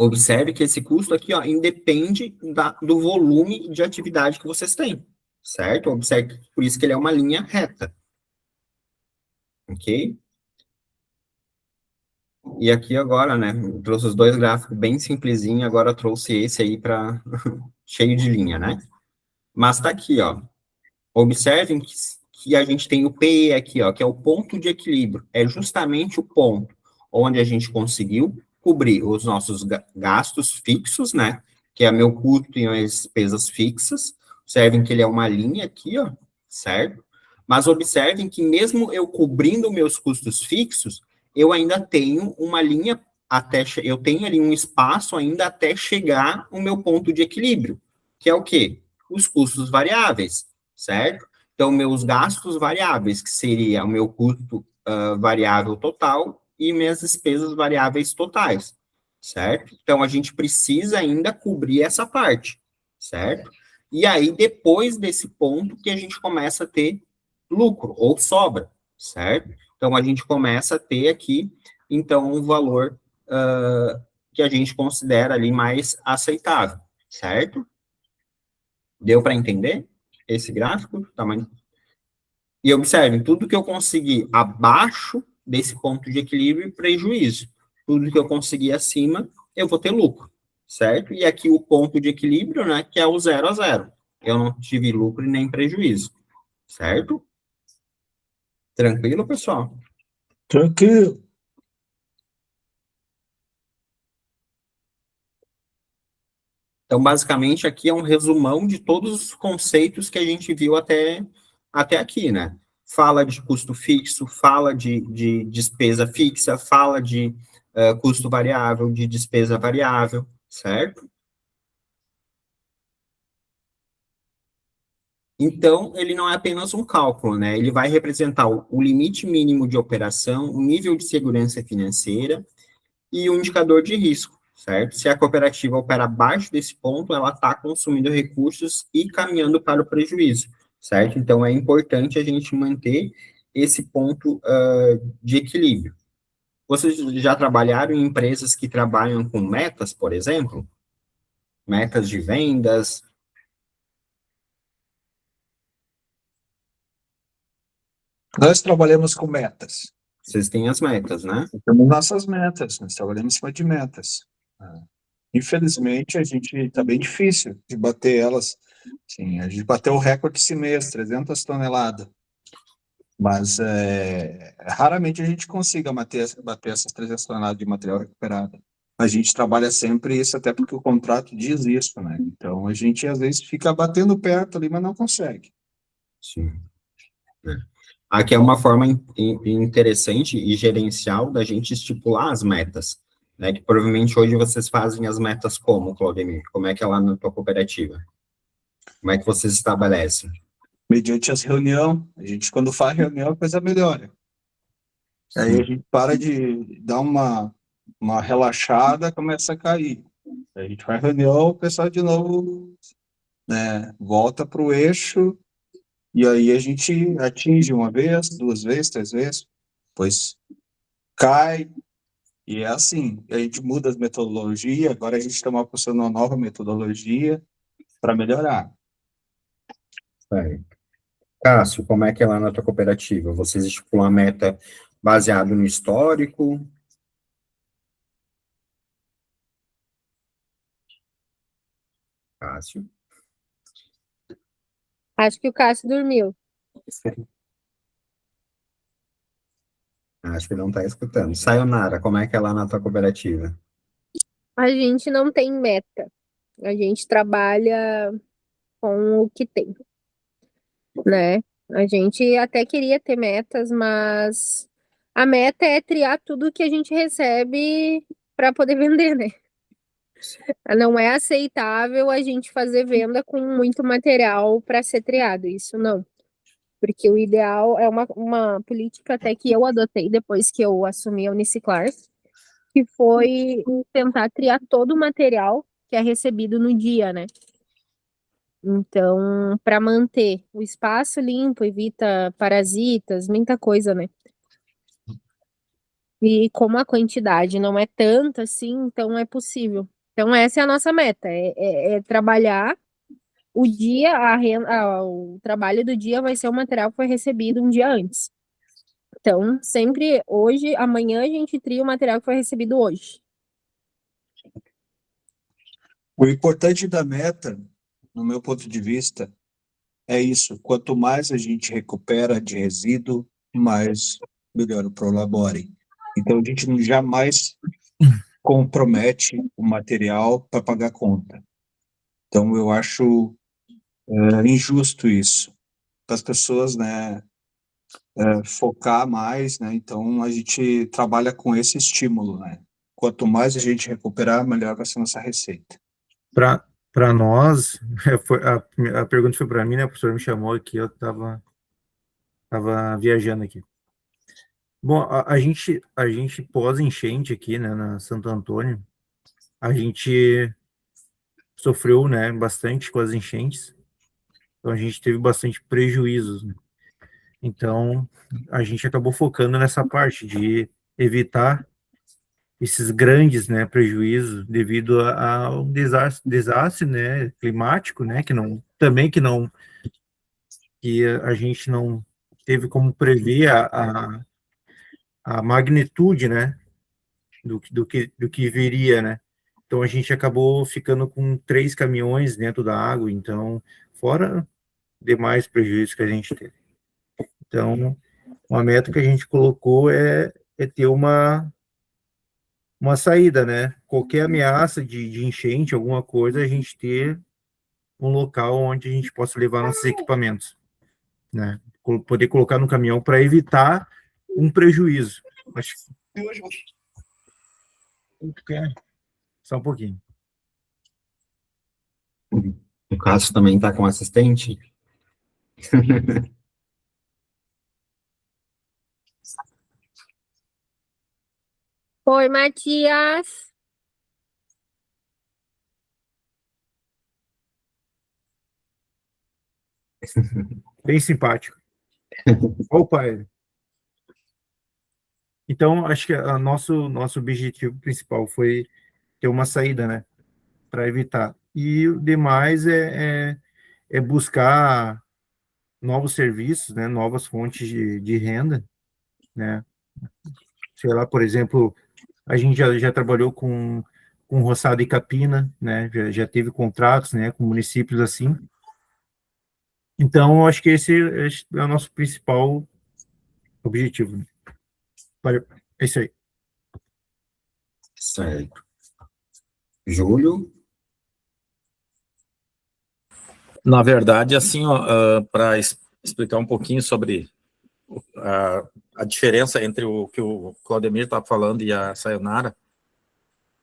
Observe que esse custo aqui, ó, independe do volume de atividade que vocês têm, certo? Observe que por isso que ele é uma linha reta, ok? E aqui agora, né, eu trouxe os dois gráficos bem simplesinho, agora eu trouxe esse aí para cheio de linha, né? Mas tá aqui, ó. Observem que a gente tem o PE aqui, ó, que é o ponto de equilíbrio. É justamente o ponto onde a gente conseguiu cobrir os nossos gastos fixos, né? Que é meu custo e as despesas fixas. Observem que ele é uma linha aqui, ó, certo? Mas observem que mesmo eu cobrindo meus custos fixos, eu ainda tenho uma linha eu tenho ali um espaço ainda até chegar o meu ponto de equilíbrio, que é o quê? Os custos variáveis, certo? Então, meus gastos variáveis, que seria o meu custo variável total e minhas despesas variáveis totais, certo? Então, a gente precisa ainda cobrir essa parte, certo? E aí, depois desse ponto, que a gente começa a ter lucro ou sobra, certo? Então, a gente começa a ter aqui, então, um valor que a gente considera ali mais aceitável, certo? Deu para entender esse gráfico? Tamanho. E observem, tudo que eu conseguir abaixo desse ponto de equilíbrio, prejuízo. Tudo que eu conseguir acima, eu vou ter lucro, certo? E aqui o ponto de equilíbrio, né, que é o 0 a 0. Eu não tive lucro e nem prejuízo, certo? Tranquilo, pessoal? Tranquilo. Então, basicamente, aqui é um resumão de todos os conceitos que a gente viu até aqui, né? Fala de custo fixo, fala de despesa fixa, fala de custo variável, de despesa variável, certo? Então, ele não é apenas um cálculo, né? Ele vai representar o limite mínimo de operação, o nível de segurança financeira e o indicador de risco, certo? Se a cooperativa opera abaixo desse ponto, ela está consumindo recursos e caminhando para o prejuízo, certo? Então, é importante a gente manter esse ponto de equilíbrio. Vocês já trabalharam em empresas que trabalham com metas, por exemplo? Metas de vendas? Nós trabalhamos com metas. Vocês têm as metas, né? Temos nossas metas, nós trabalhamos em cima de metas. Infelizmente, a gente está bem difícil de bater elas. Sim, a gente bateu o recorde esse mês, 300 toneladas. Mas raramente a gente consiga bater essas 300 toneladas de material recuperado. A gente trabalha sempre isso, até porque o contrato diz isso, né? Então, a gente às vezes fica batendo perto ali, mas não consegue. Sim. Aqui é uma forma interessante e gerencial da gente estipular as metas, né? Que provavelmente hoje vocês fazem as metas como, Claudemir? Como é que é lá na tua cooperativa? Como é que vocês estabelecem? Mediante as reuniões, a gente quando faz reunião a coisa melhora. Aí a gente para de dar uma relaxada, começa a cair. A gente faz reunião, o pessoal de novo, né, volta para o eixo, e aí a gente atinge uma vez, duas vezes, três vezes, depois cai, e é assim. A gente muda as metodologias, agora a gente está apostando uma nova metodologia para melhorar. Certo. Cássio, como é que é lá na tua cooperativa? Vocês estipulam a meta baseado no histórico? Cássio? Acho que o Cássio dormiu. Acho que não está escutando. Sayonara, como é que é lá na tua cooperativa? A gente não tem meta. A gente trabalha com o que tem, né? A gente até queria ter metas, mas a meta é triar tudo que a gente recebe para poder vender, né? Não é aceitável a gente fazer venda com muito material para ser triado, isso não. Porque o ideal é uma política até que eu adotei depois que eu assumi a Uniciclars, que foi tentar triar todo o material que é recebido no dia, né? Então, para manter o espaço limpo, evita parasitas, muita coisa, né? E como a quantidade não é tanta assim, então é possível. Então, essa é a nossa meta, é trabalhar o dia, o trabalho do dia vai ser o material que foi recebido um dia antes. Então, sempre hoje, amanhã a gente tria o material que foi recebido hoje. O importante da meta, no meu ponto de vista, é isso. Quanto mais a gente recupera de resíduo, mais melhor o Prolabore. Então, a gente jamais compromete o material para pagar a conta. Então, eu acho injusto isso. Para as pessoas, né, focar mais, né? Então, a gente trabalha com esse estímulo, né? Quanto mais a gente recuperar, melhor vai ser a nossa receita. Para nós, a pergunta foi para mim, né? O professor me chamou aqui, eu estava viajando aqui. Bom, a gente pós-enchente aqui, né, na Santo Antônio, a gente sofreu, né, bastante com as enchentes, então a gente teve bastante prejuízos, né? Então, a gente acabou focando nessa parte de evitar esses grandes, né, prejuízos devido ao desastre, né, climático, né, que a gente não teve como prever a magnitude, né, do que viria, né. Então a gente acabou ficando com 3 caminhões dentro da água, então fora demais prejuízos que a gente teve. Então, uma meta que a gente colocou é ter uma saída, né? Qualquer ameaça de enchente, alguma coisa, a gente ter um local onde a gente possa levar nossos equipamentos, né? Poder colocar no caminhão para evitar um prejuízo. Acho que só um pouquinho. O Cássio também está com assistente? Oi, Matias. Bem simpático. Opa, ele. Então, acho que nosso objetivo principal foi ter uma saída, né? Para evitar. E o demais é buscar novos serviços, né? Novas fontes de renda, né? Sei lá, por exemplo, a gente já trabalhou com roçado e capina, né? Já teve contratos, né? Com municípios assim. Então, eu acho que esse é o nosso principal objetivo, né? É isso aí. Certo. Júlio? Na verdade, assim, para explicar um pouquinho sobre a diferença entre o que o Claudemir está falando e a Sayonara,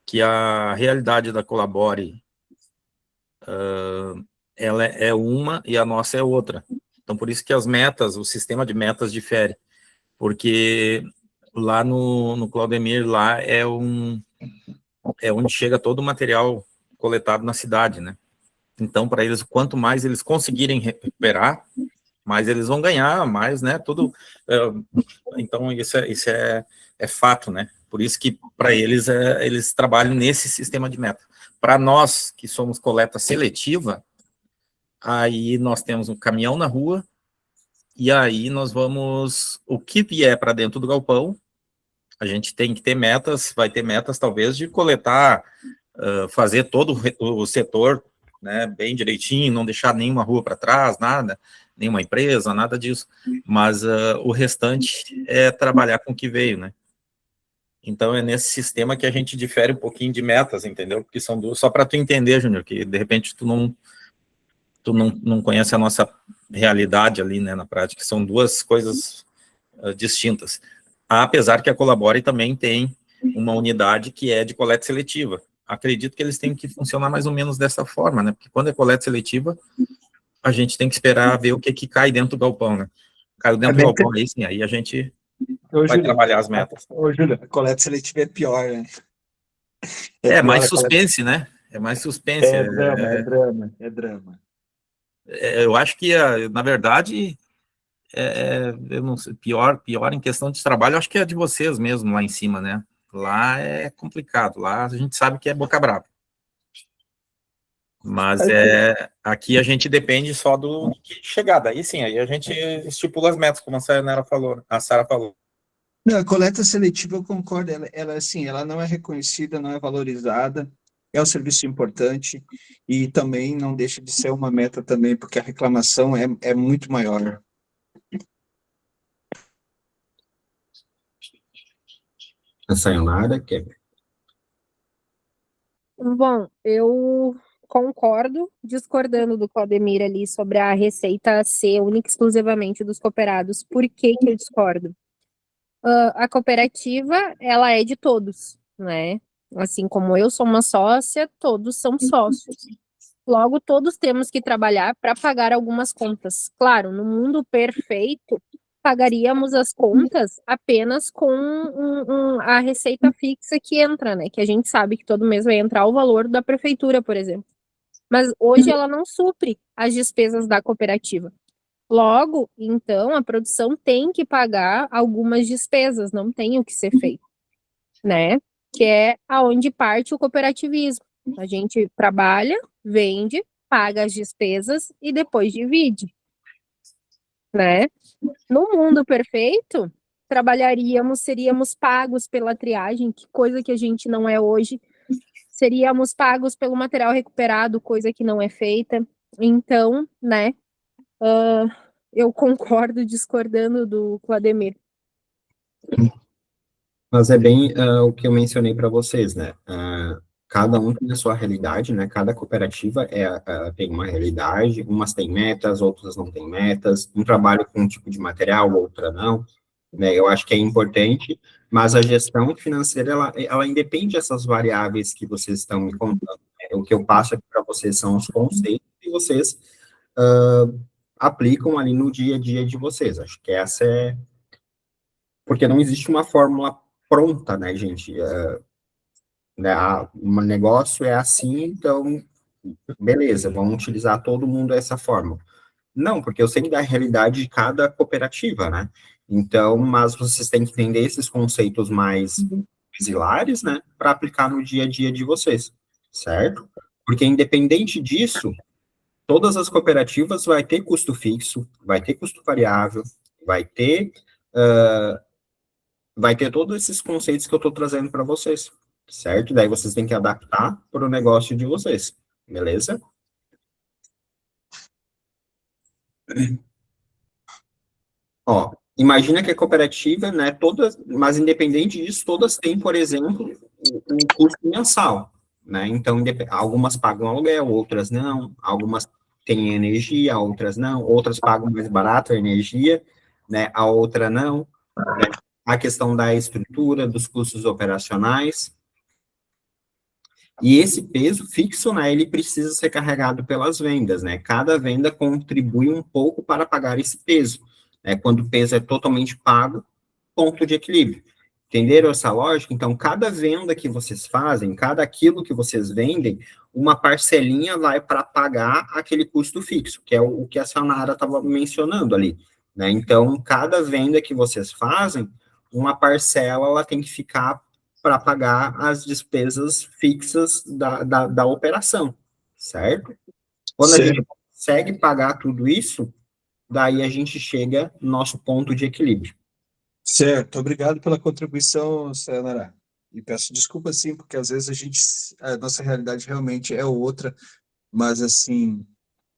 que a realidade da Colabore, ela é uma e a nossa é outra. Então, por isso que as metas, o sistema de metas difere, porque lá no Claudemir, lá é onde chega todo o material coletado na cidade, né? Então, para eles, quanto mais eles conseguirem recuperar, mais eles vão ganhar, mais, né, tudo, então isso é fato, né, por isso que para eles, eles trabalham nesse sistema de meta. Para nós, que somos coleta seletiva, aí nós temos um caminhão na rua, e aí nós vamos, o que vier para dentro do galpão, a gente tem que ter metas, vai ter metas talvez de coletar, fazer todo o setor né, bem direitinho, não deixar nenhuma rua para trás, nada, nenhuma empresa, nada disso, mas o restante é trabalhar com o que veio, né? Então é nesse sistema que a gente difere um pouquinho de metas, entendeu? Porque são duas, só para tu entender, Júnior, que de repente tu não conhece a nossa realidade ali, né, na prática, são duas coisas distintas. Apesar que a Colabore também tem uma unidade que é de coleta seletiva. Acredito que eles têm que funcionar mais ou menos dessa forma, né? Porque quando é coleta seletiva, a gente tem que esperar ver o que cai dentro do galpão, né? Caiu dentro do galpão, aí sim, aí a gente vai trabalhar as metas. Ô, Júlio, a coleta seletiva é pior, né? É mais pior a coleta- suspense, né? É mais suspense. É drama, é drama, é drama. Eu acho que, na verdade, eu não sei, pior em questão de trabalho, eu acho que é a de vocês mesmo, lá em cima, né? Lá é complicado, lá a gente sabe que é boca brava. Mas aqui a gente depende só do que chegar, daí sim, aí a gente estipula as metas, como a Sara falou. Não, a coleta seletiva, eu concordo, ela assim, ela não é reconhecida, não é valorizada, é um serviço importante e também não deixa de ser uma meta também, porque a reclamação é muito maior. A Sayonara, que é Bom, eu concordo, discordando do Claudemir ali sobre a receita ser única e exclusivamente dos cooperados. Por que que eu discordo? A cooperativa, ela é de todos, né? Assim como eu sou uma sócia, todos são sócios. Logo, todos temos que trabalhar para pagar algumas contas. Claro, no mundo perfeito, pagaríamos as contas apenas com a receita fixa que entra, né? Que a gente sabe que todo mês vai entrar o valor da prefeitura, por exemplo. Mas hoje ela não supre as despesas da cooperativa. Logo, então, a produção tem que pagar algumas despesas, não tem o que ser feito, né? Que é aonde parte o cooperativismo. A gente trabalha, vende, paga as despesas e depois divide, né? No mundo perfeito, trabalharíamos, seríamos pagos pela triagem, que coisa que a gente não é hoje. Seríamos pagos pelo material recuperado, coisa que não é feita. Então, né? Eu concordo discordando do Claudemir. Mas é bem o que eu mencionei para vocês, né? Cada um tem a sua realidade, né? Cada cooperativa tem uma realidade, umas têm metas, outras não têm metas, um trabalha com um tipo de material, outra não, né? Eu acho que é importante, mas a gestão financeira, ela independe dessas variáveis que vocês estão me contando, né? O que eu passo aqui para vocês são os conceitos que vocês aplicam ali no dia a dia de vocês. Acho que essa é... Porque não existe uma fórmula pronta, né, gente? Né, um negócio é assim, então, beleza, vamos utilizar todo mundo essa forma. Não, porque eu sei da realidade de cada cooperativa, né? Então, mas vocês têm que entender esses conceitos mais basilares, né, para aplicar no dia a dia de vocês, certo? Porque independente disso, todas as cooperativas vai ter custo fixo, vai ter custo variável, vai ter todos esses conceitos que eu estou trazendo para vocês, certo? Daí vocês têm que adaptar para o negócio de vocês, beleza? Ó, imagina que a cooperativa, né, todas, mas independente disso, todas têm, por exemplo, um custo mensal, né? Então, algumas pagam aluguel, outras não, algumas têm energia, outras não, outras pagam mais barato a energia, né? A outra não, né? A questão da estrutura, dos custos operacionais. E esse peso fixo, né, ele precisa ser carregado pelas vendas, né? Cada venda contribui um pouco para pagar esse peso, né? Quando o peso é totalmente pago, ponto de equilíbrio. Entenderam essa lógica? Então, cada venda que vocês fazem, cada quilo que vocês vendem, uma parcelinha vai para pagar aquele custo fixo, que é o que a Sanara estava mencionando ali, né? Então, cada venda que vocês fazem, uma parcela ela tem que ficar para pagar as despesas fixas da operação, certo? Quando a gente consegue pagar tudo isso, daí a gente chega no nosso ponto de equilíbrio. Certo, obrigado pela contribuição, Sayonara. E peço desculpa, sim, porque às vezes a nossa realidade realmente é outra, mas assim,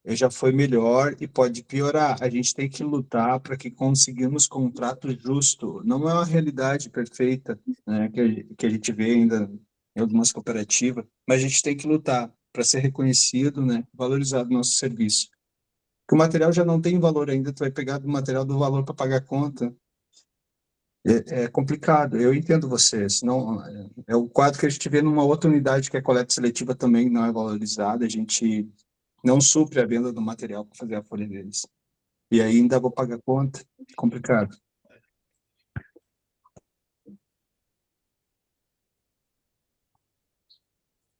já foi melhor e pode piorar. A gente tem que lutar para que conseguimos contrato justo. Não é uma realidade perfeita, né, que a gente vê ainda em algumas cooperativas, mas a gente tem que lutar para ser reconhecido, né, valorizado o nosso serviço. Que o material já não tem valor ainda, tu vai pegar do material do valor para pagar a conta. É complicado, eu entendo vocês. Não, é o quadro que a gente vê numa outra unidade que é coleta seletiva também não é valorizada, a gente não supre a venda do material para fazer a folha deles. E aí ainda vou pagar conta, complicado.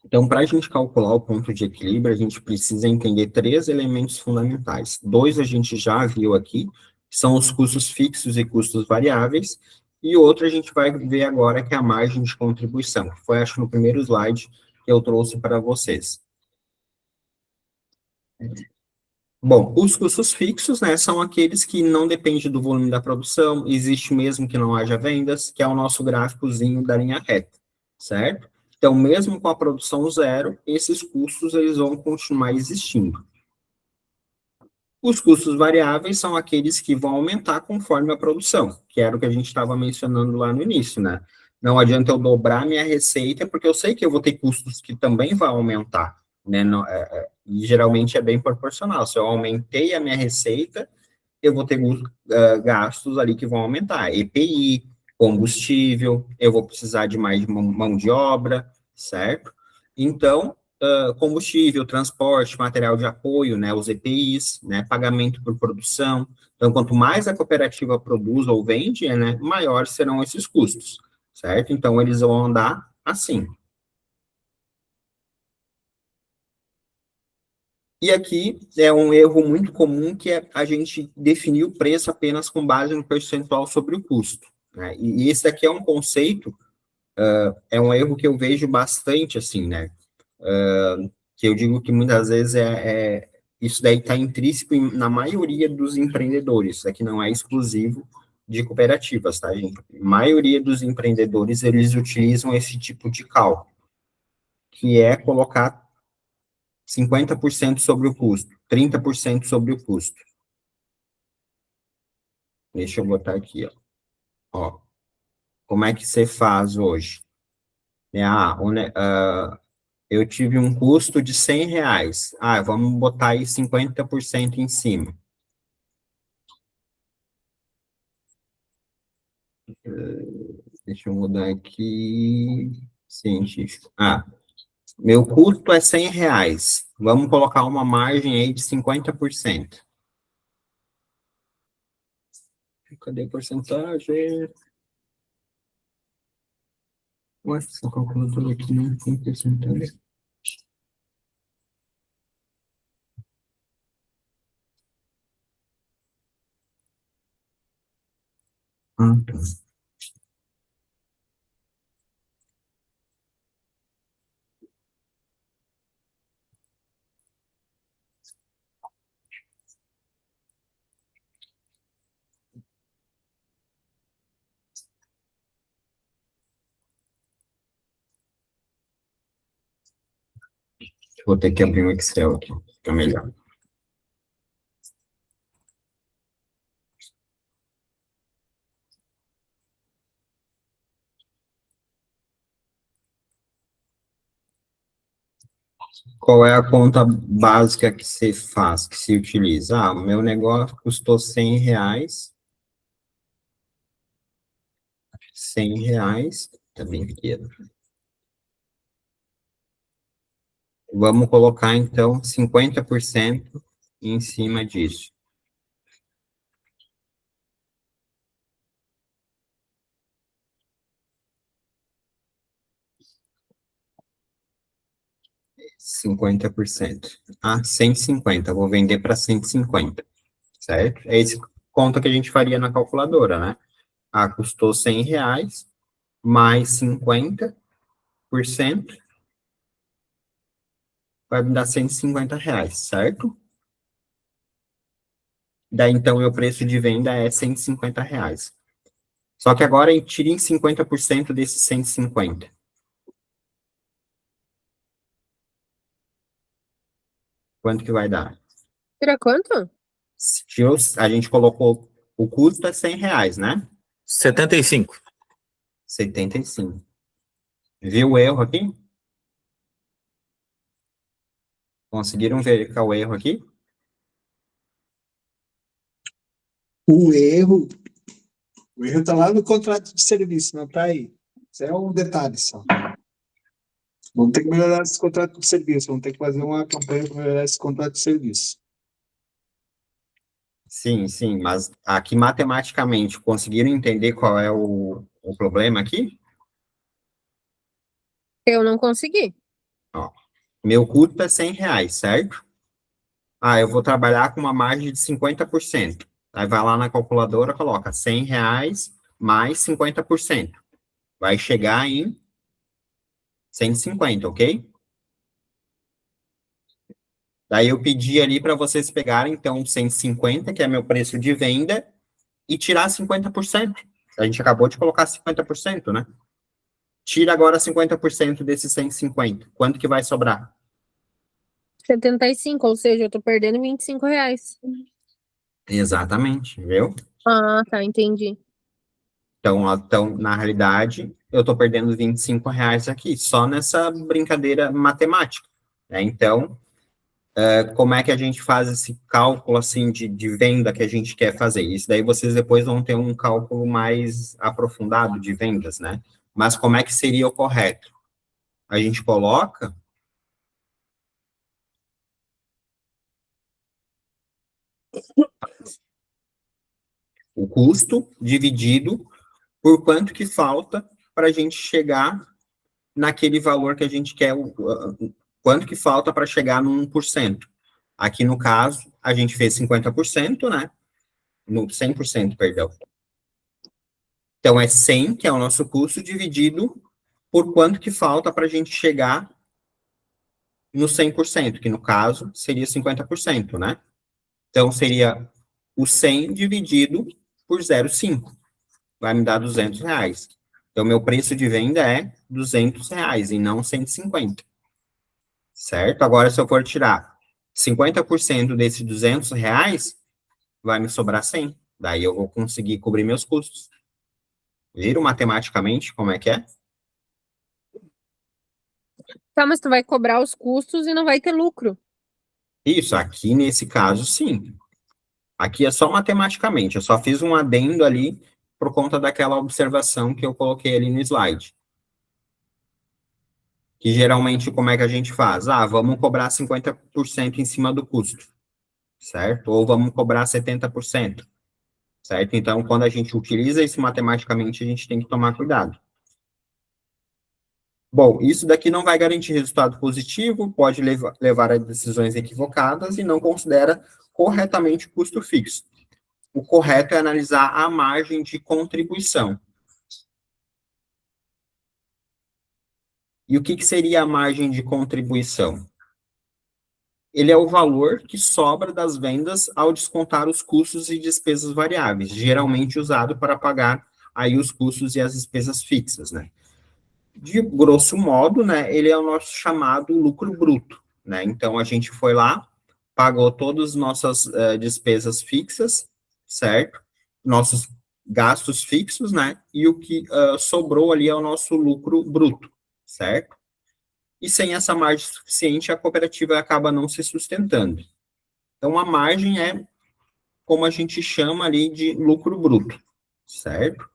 Então, para a gente calcular o ponto de equilíbrio, a gente precisa entender 3 elementos fundamentais. 2 a gente já viu aqui, que são os custos fixos e custos variáveis, e outro a gente vai ver agora, que é a margem de contribuição, que foi, acho, no primeiro slide que eu trouxe para vocês. Bom, os custos fixos, né, são aqueles que não dependem do volume da produção, existe mesmo que não haja vendas, que é o nosso gráficozinho da linha reta, certo? Então, mesmo com a produção zero, esses custos eles vão continuar existindo. Os custos variáveis são aqueles que vão aumentar conforme a produção, que era o que a gente estava mencionando lá no início, né? Não adianta eu dobrar minha receita, porque eu sei que eu vou ter custos que também vão aumentar, né? E geralmente é bem proporcional. Se eu aumentei a minha receita, eu vou ter gastos ali que vão aumentar. EPI, combustível, eu vou precisar de mais mão de obra, certo? Então, combustível, transporte, material de apoio, né, os EPIs, né, pagamento por produção. Então, quanto mais a cooperativa produz ou vende, né, maiores serão esses custos, certo? Então, eles vão andar assim. E aqui é um erro muito comum, que é a gente definir o preço apenas com base no percentual sobre o custo, né? E esse aqui é um conceito, é um erro que eu vejo bastante, assim, né? Que eu digo que muitas vezes isso daí está intrínseco na maioria dos empreendedores, isso aqui não é exclusivo de cooperativas, tá, gente? A maioria dos empreendedores, eles utilizam esse tipo de cálculo, que é colocar 50% sobre o custo, 30% sobre o custo. Deixa eu botar aqui, ó. Ó, como é que você faz hoje? Eu tive um custo de R$100. Vamos botar aí 50% em cima. Deixa eu mudar aqui. Científico. Meu custo é R$100. Vamos colocar uma margem aí de 50%. Cadê a porcentagem? Ué, essa calculadora aqui não tem porcentagem. Tá. Vou ter que abrir o Excel aqui, fica melhor. Qual é a conta básica que você faz, que se utiliza? O meu negócio custou R$100. R$100, tá bem pequeno. Vamos colocar, então, 50% em cima disso. R$50. 150, vou vender para 150, certo? É esse conta que a gente faria na calculadora, né? Custou R$100, mais 50%, vai me dar R$150, certo? Daí, então, o preço de venda é R$150. Só que agora tirem 50% desses 150. Quanto que vai dar? Tira quanto? A gente colocou, o custo é R$100, né? 75. 75. Viu o erro aqui? Conseguiram verificar o erro aqui? O erro está lá no contrato de serviço, não está aí. Isso é um detalhe só. Vamos ter que melhorar esse contrato de serviço, vamos ter que fazer uma campanha para melhorar esse contrato de serviço. Sim, sim, mas aqui matematicamente conseguiram entender qual é o problema aqui? Eu não consegui. Ó, meu custo é R$100, certo? Ah, eu vou trabalhar com uma margem de 50%. Aí vai lá na calculadora, coloca R$100 mais 50%. Vai chegar em 150, ok? Daí eu pedi ali para vocês pegarem, então, 150, que é meu preço de venda, e tirar 50%. A gente acabou de colocar 50%, né? Tira agora 50% desses 150. Quanto que vai sobrar? 75, ou seja, eu tô perdendo R$25. Exatamente, viu? Ah, tá, entendi. Então, na realidade, eu estou perdendo R$25 aqui, só nessa brincadeira matemática, né? Então, como é que a gente faz esse cálculo, assim, de venda que a gente quer fazer? Isso daí vocês depois vão ter um cálculo mais aprofundado de vendas, né? Mas como é que seria o correto? A gente coloca o custo dividido por quanto que falta para a gente chegar naquele valor que a gente quer, quanto que falta para chegar no 1%. Aqui, no caso, a gente fez 50%, né? No 100%, perdão. Então, é 100, que é o nosso custo, dividido por quanto que falta para a gente chegar no 100%, que no caso seria 50%, né? Então, seria o 100 dividido por 0,5. Vai me dar R$200. Então, meu preço de venda é R$200 e não 150. Certo? Agora, se eu for tirar 50% desses R$200, vai me sobrar 100. Daí eu vou conseguir cobrir meus custos. Viram matematicamente como é que é? Tá, mas tu vai cobrar os custos e não vai ter lucro. Isso, aqui nesse caso, sim. Aqui é só matematicamente. Eu só fiz um adendo ali por conta daquela observação que eu coloquei ali no slide. Que geralmente, como é que a gente faz? Ah, vamos cobrar 50% em cima do custo, certo? Ou vamos cobrar 70%, certo? Então, quando a gente utiliza isso matematicamente, a gente tem que tomar cuidado. Bom, isso daqui não vai garantir resultado positivo, pode levar a decisões equivocadas e não considera corretamente o custo fixo. O correto é analisar a margem de contribuição. E o que seria a margem de contribuição? Ele é o valor que sobra das vendas ao descontar os custos e despesas variáveis, geralmente usado para pagar aí os custos e as despesas fixas, né? De grosso modo, né, ele é o nosso chamado lucro bruto, né? Então, a gente foi lá, pagou todas as nossas despesas fixas, certo? Nossos gastos fixos, né? E o que sobrou ali é o nosso lucro bruto, certo? E sem essa margem suficiente, a cooperativa acaba não se sustentando. Então, a margem é como a gente chama ali de lucro bruto, certo?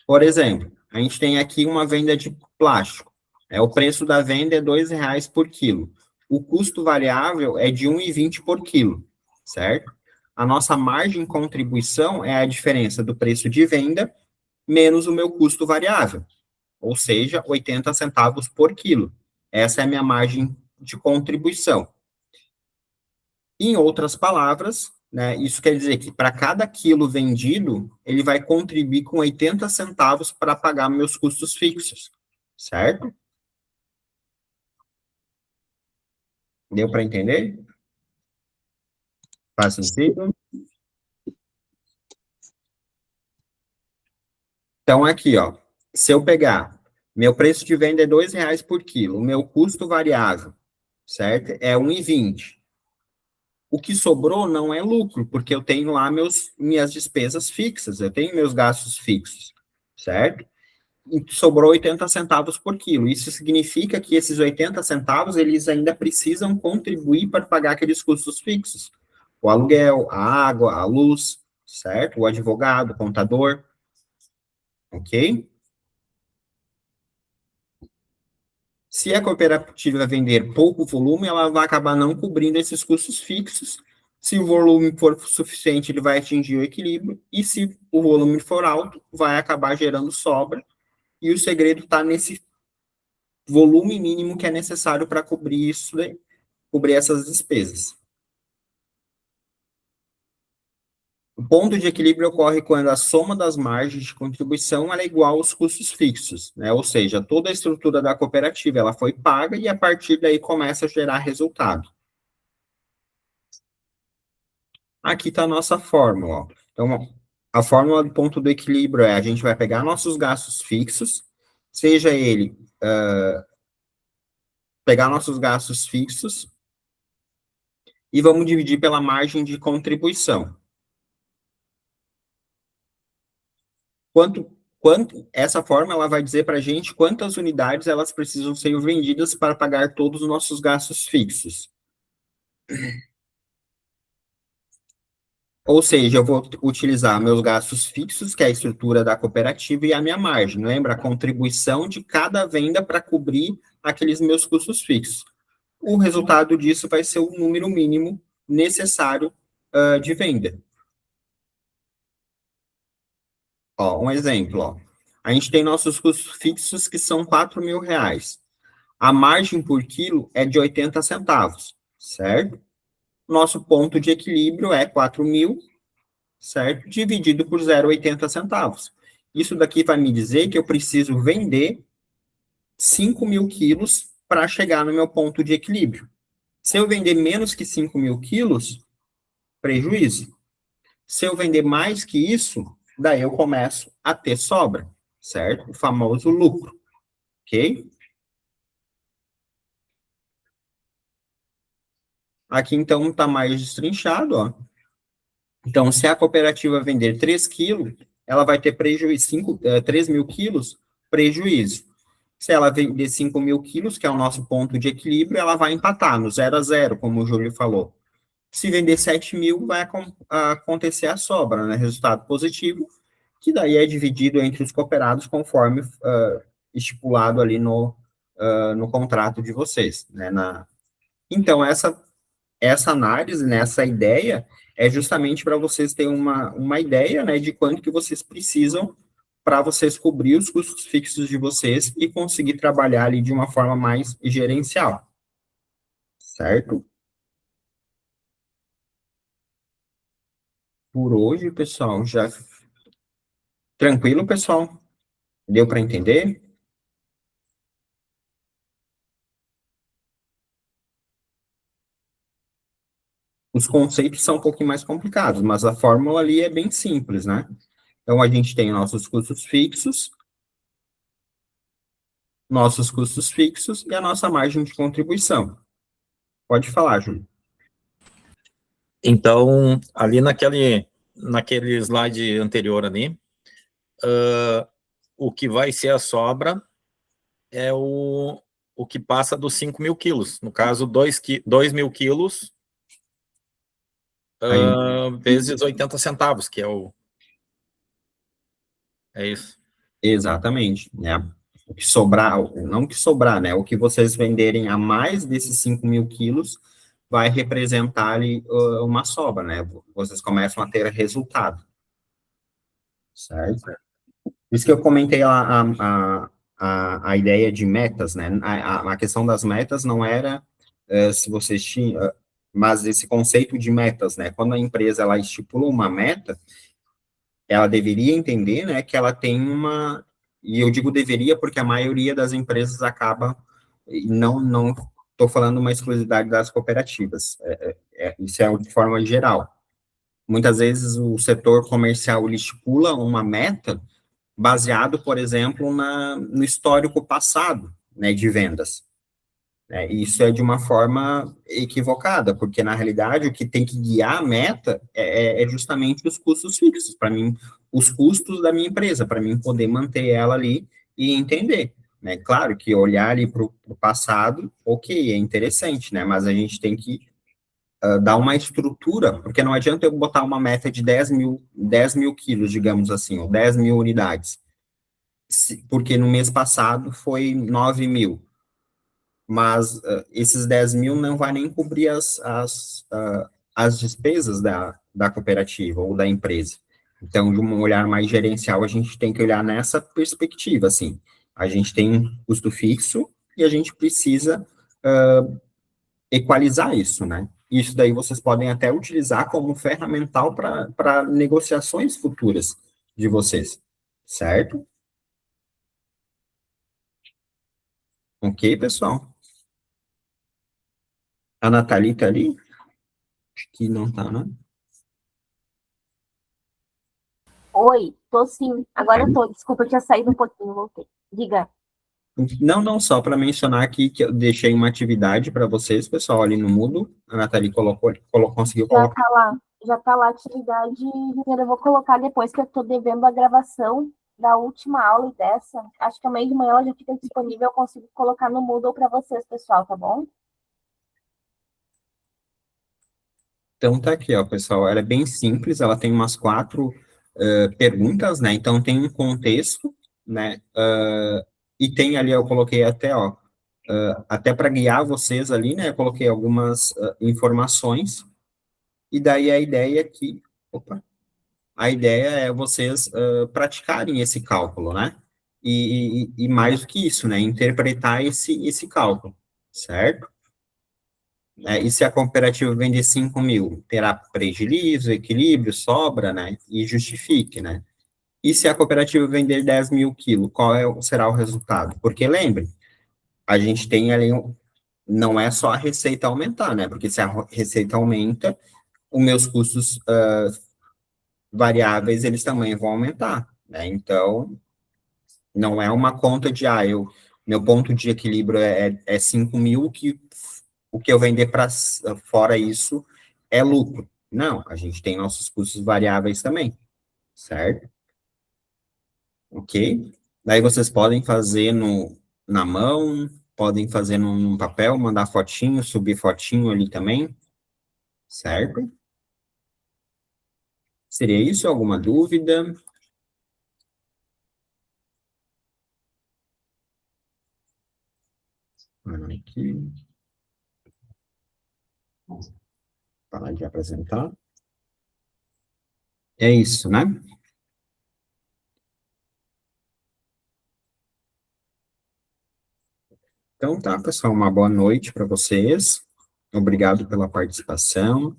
Por exemplo, a gente tem aqui uma venda de plástico. O preço da venda é R$2 por quilo. O custo variável é de 1,20 por quilo, certo? A nossa margem de contribuição é a diferença do preço de venda menos o meu custo variável, ou seja, 80 centavos por quilo. Essa é a minha margem de contribuição. Em outras palavras, né, isso quer dizer que para cada quilo vendido, ele vai contribuir com 80 centavos para pagar meus custos fixos, certo? Deu para entender? Faz sentido? Então, aqui, ó, se eu pegar, meu preço de venda é R$2 por quilo, o meu custo variável certo? É 1,20. O que sobrou não é lucro, porque eu tenho lá minhas despesas fixas, eu tenho meus gastos fixos, certo? E sobrou 80 centavos por quilo. Isso significa que esses 80 centavos, eles ainda precisam contribuir para pagar aqueles custos fixos. O aluguel, a água, a luz, certo? O advogado, o contador, ok? Se a cooperativa vender pouco volume, ela vai acabar não cobrindo esses custos fixos. Se o volume for suficiente, ele vai atingir o equilíbrio. E se o volume for alto, vai acabar gerando sobra. E o segredo está nesse volume mínimo que é necessário para cobrir isso, né? Cobrir essas despesas. O ponto de equilíbrio ocorre quando a soma das margens de contribuição é igual aos custos fixos, né? Ou seja, toda a estrutura da cooperativa ela foi paga e a partir daí começa a gerar resultado. Aqui está a nossa fórmula. Ó. Então, a fórmula do ponto do equilíbrio é a gente vai pegar nossos gastos fixos, seja ele pegar nossos gastos fixos e vamos dividir pela margem de contribuição. Essa forma ela vai dizer para a gente quantas unidades elas precisam ser vendidas para pagar todos os nossos gastos fixos. Ou seja, eu vou utilizar meus gastos fixos, que é a estrutura da cooperativa, e a minha margem. Lembra? A contribuição de cada venda para cobrir aqueles meus custos fixos. O resultado disso vai ser o número mínimo necessário de venda. Ó, um exemplo, ó. A gente tem nossos custos fixos que são R$4.000. A margem por quilo é de 80 centavos, certo? Nosso ponto de equilíbrio é 4.000, certo? Dividido por 0,80 centavos. Isso daqui vai me dizer que eu preciso vender 5.000 quilos para chegar no meu ponto de equilíbrio. Se eu vender menos que 5.000 quilos, prejuízo. Se eu vender mais que isso, daí eu começo a ter sobra, certo? O famoso lucro, ok? Aqui, então, está mais destrinchado, ó. Então, se a cooperativa vender 3 quilos, ela vai ter prejuízo, 3.000 quilos, prejuízo. Se ela vender 5.000 quilos, que é o nosso ponto de equilíbrio, ela vai empatar no 0 a 0, como o Júlio falou. Se vender 7.000, vai acontecer a sobra, né? Resultado positivo, que daí é dividido entre os cooperados conforme estipulado ali no contrato de vocês, né? Então, essa análise, né, essa ideia, é justamente para vocês terem uma ideia, né, de quanto que vocês precisam para vocês cobrir os custos fixos de vocês e conseguir trabalhar ali de uma forma mais gerencial. Certo? Por hoje, pessoal, já... Tranquilo, pessoal? Deu para entender? Os conceitos são um pouquinho mais complicados, mas a fórmula ali é bem simples, né? Então, a gente tem nossos custos fixos e a nossa margem de contribuição. Pode falar, Júlio. Então, ali naquele slide anterior ali, o que vai ser a sobra é o que passa dos 5.000 quilos. No caso, 2.000 quilos vezes 80 centavos, que é o... É isso. Exatamente, né? O que sobrar, não o que sobrar, né? O que vocês venderem a mais desses 5.000 quilos vai representar ali uma sobra, né? Vocês começam a ter resultado. Certo? Por isso que eu comentei a ideia de metas, né? A questão das metas não era se vocês tinham, mas esse conceito de metas, né? Quando a empresa ela estipula uma meta, ela deveria entender, né, que ela tem e eu digo deveria porque a maioria das empresas acaba, não estou falando uma exclusividade das cooperativas, isso é de forma geral. Muitas vezes o setor comercial ele estipula uma meta baseado, por exemplo, no histórico passado, né, de vendas. né? E isso é de uma forma equivocada, porque na realidade o que tem que guiar a meta é justamente os custos fixos, para mim, os custos da minha empresa, para mim poder manter ela ali e entender, né? Claro que olhar ali para o passado, ok, é interessante, né? Mas a gente tem que dar uma estrutura, porque não adianta eu botar uma meta de 10 mil quilos, digamos assim, ou 10 mil unidades, porque no mês passado foi 9 mil, mas esses 10 mil não vai nem cobrir as despesas da cooperativa ou da empresa. Então, de um olhar mais gerencial, a gente tem que olhar nessa perspectiva, assim, a gente tem um custo fixo e a gente precisa equalizar isso, né? Isso daí vocês podem até utilizar como ferramental para negociações futuras de vocês, certo? Ok, pessoal? A Nathalie tá ali? Acho que não tá, né? Oi, tô sim. Agora eu tô. Desculpa, eu tinha saído um pouquinho, voltei. Diga. Não, só para mencionar aqui que eu deixei uma atividade para vocês, pessoal, ali no Moodle. A Nathalie conseguiu Já colocar. tá lá. Já tá lá a atividade. Eu vou colocar depois que eu tô devendo a gravação da última aula e dessa. Acho que amanhã de manhã ela já fica disponível. Eu consigo colocar no Moodle para vocês, pessoal, tá bom? Então tá aqui, ó, pessoal. Ela é bem simples, ela tem umas 4 perguntas, né? Então tem um contexto, né? E tem ali, eu coloquei até, ó, até para guiar vocês ali, né? Eu coloquei algumas informações, e daí a ideia é que, opa, a ideia é vocês praticarem esse cálculo, né? E mais do que isso, né? Interpretar esse cálculo, certo? E se a cooperativa vender 5 mil, terá prejuízo, equilíbrio, sobra, né? E justifique, né? E se a cooperativa vender 10 mil quilos, será o resultado? Porque lembre, a gente tem ali, não é só a receita aumentar, né? Porque se a receita aumenta, os meus custos variáveis, eles também vão aumentar, né? Então, não é uma conta de, meu ponto de equilíbrio é 5 mil, que o que eu vender para fora isso é lucro. Não, a gente tem nossos custos variáveis também, certo? Ok? Daí vocês podem fazer na mão, podem fazer num papel, mandar fotinho, subir fotinho ali também, certo? Seria isso? Alguma dúvida? Aqui. Parar de apresentar. É isso, né? Então tá, pessoal, uma boa noite para vocês. Obrigado pela participação.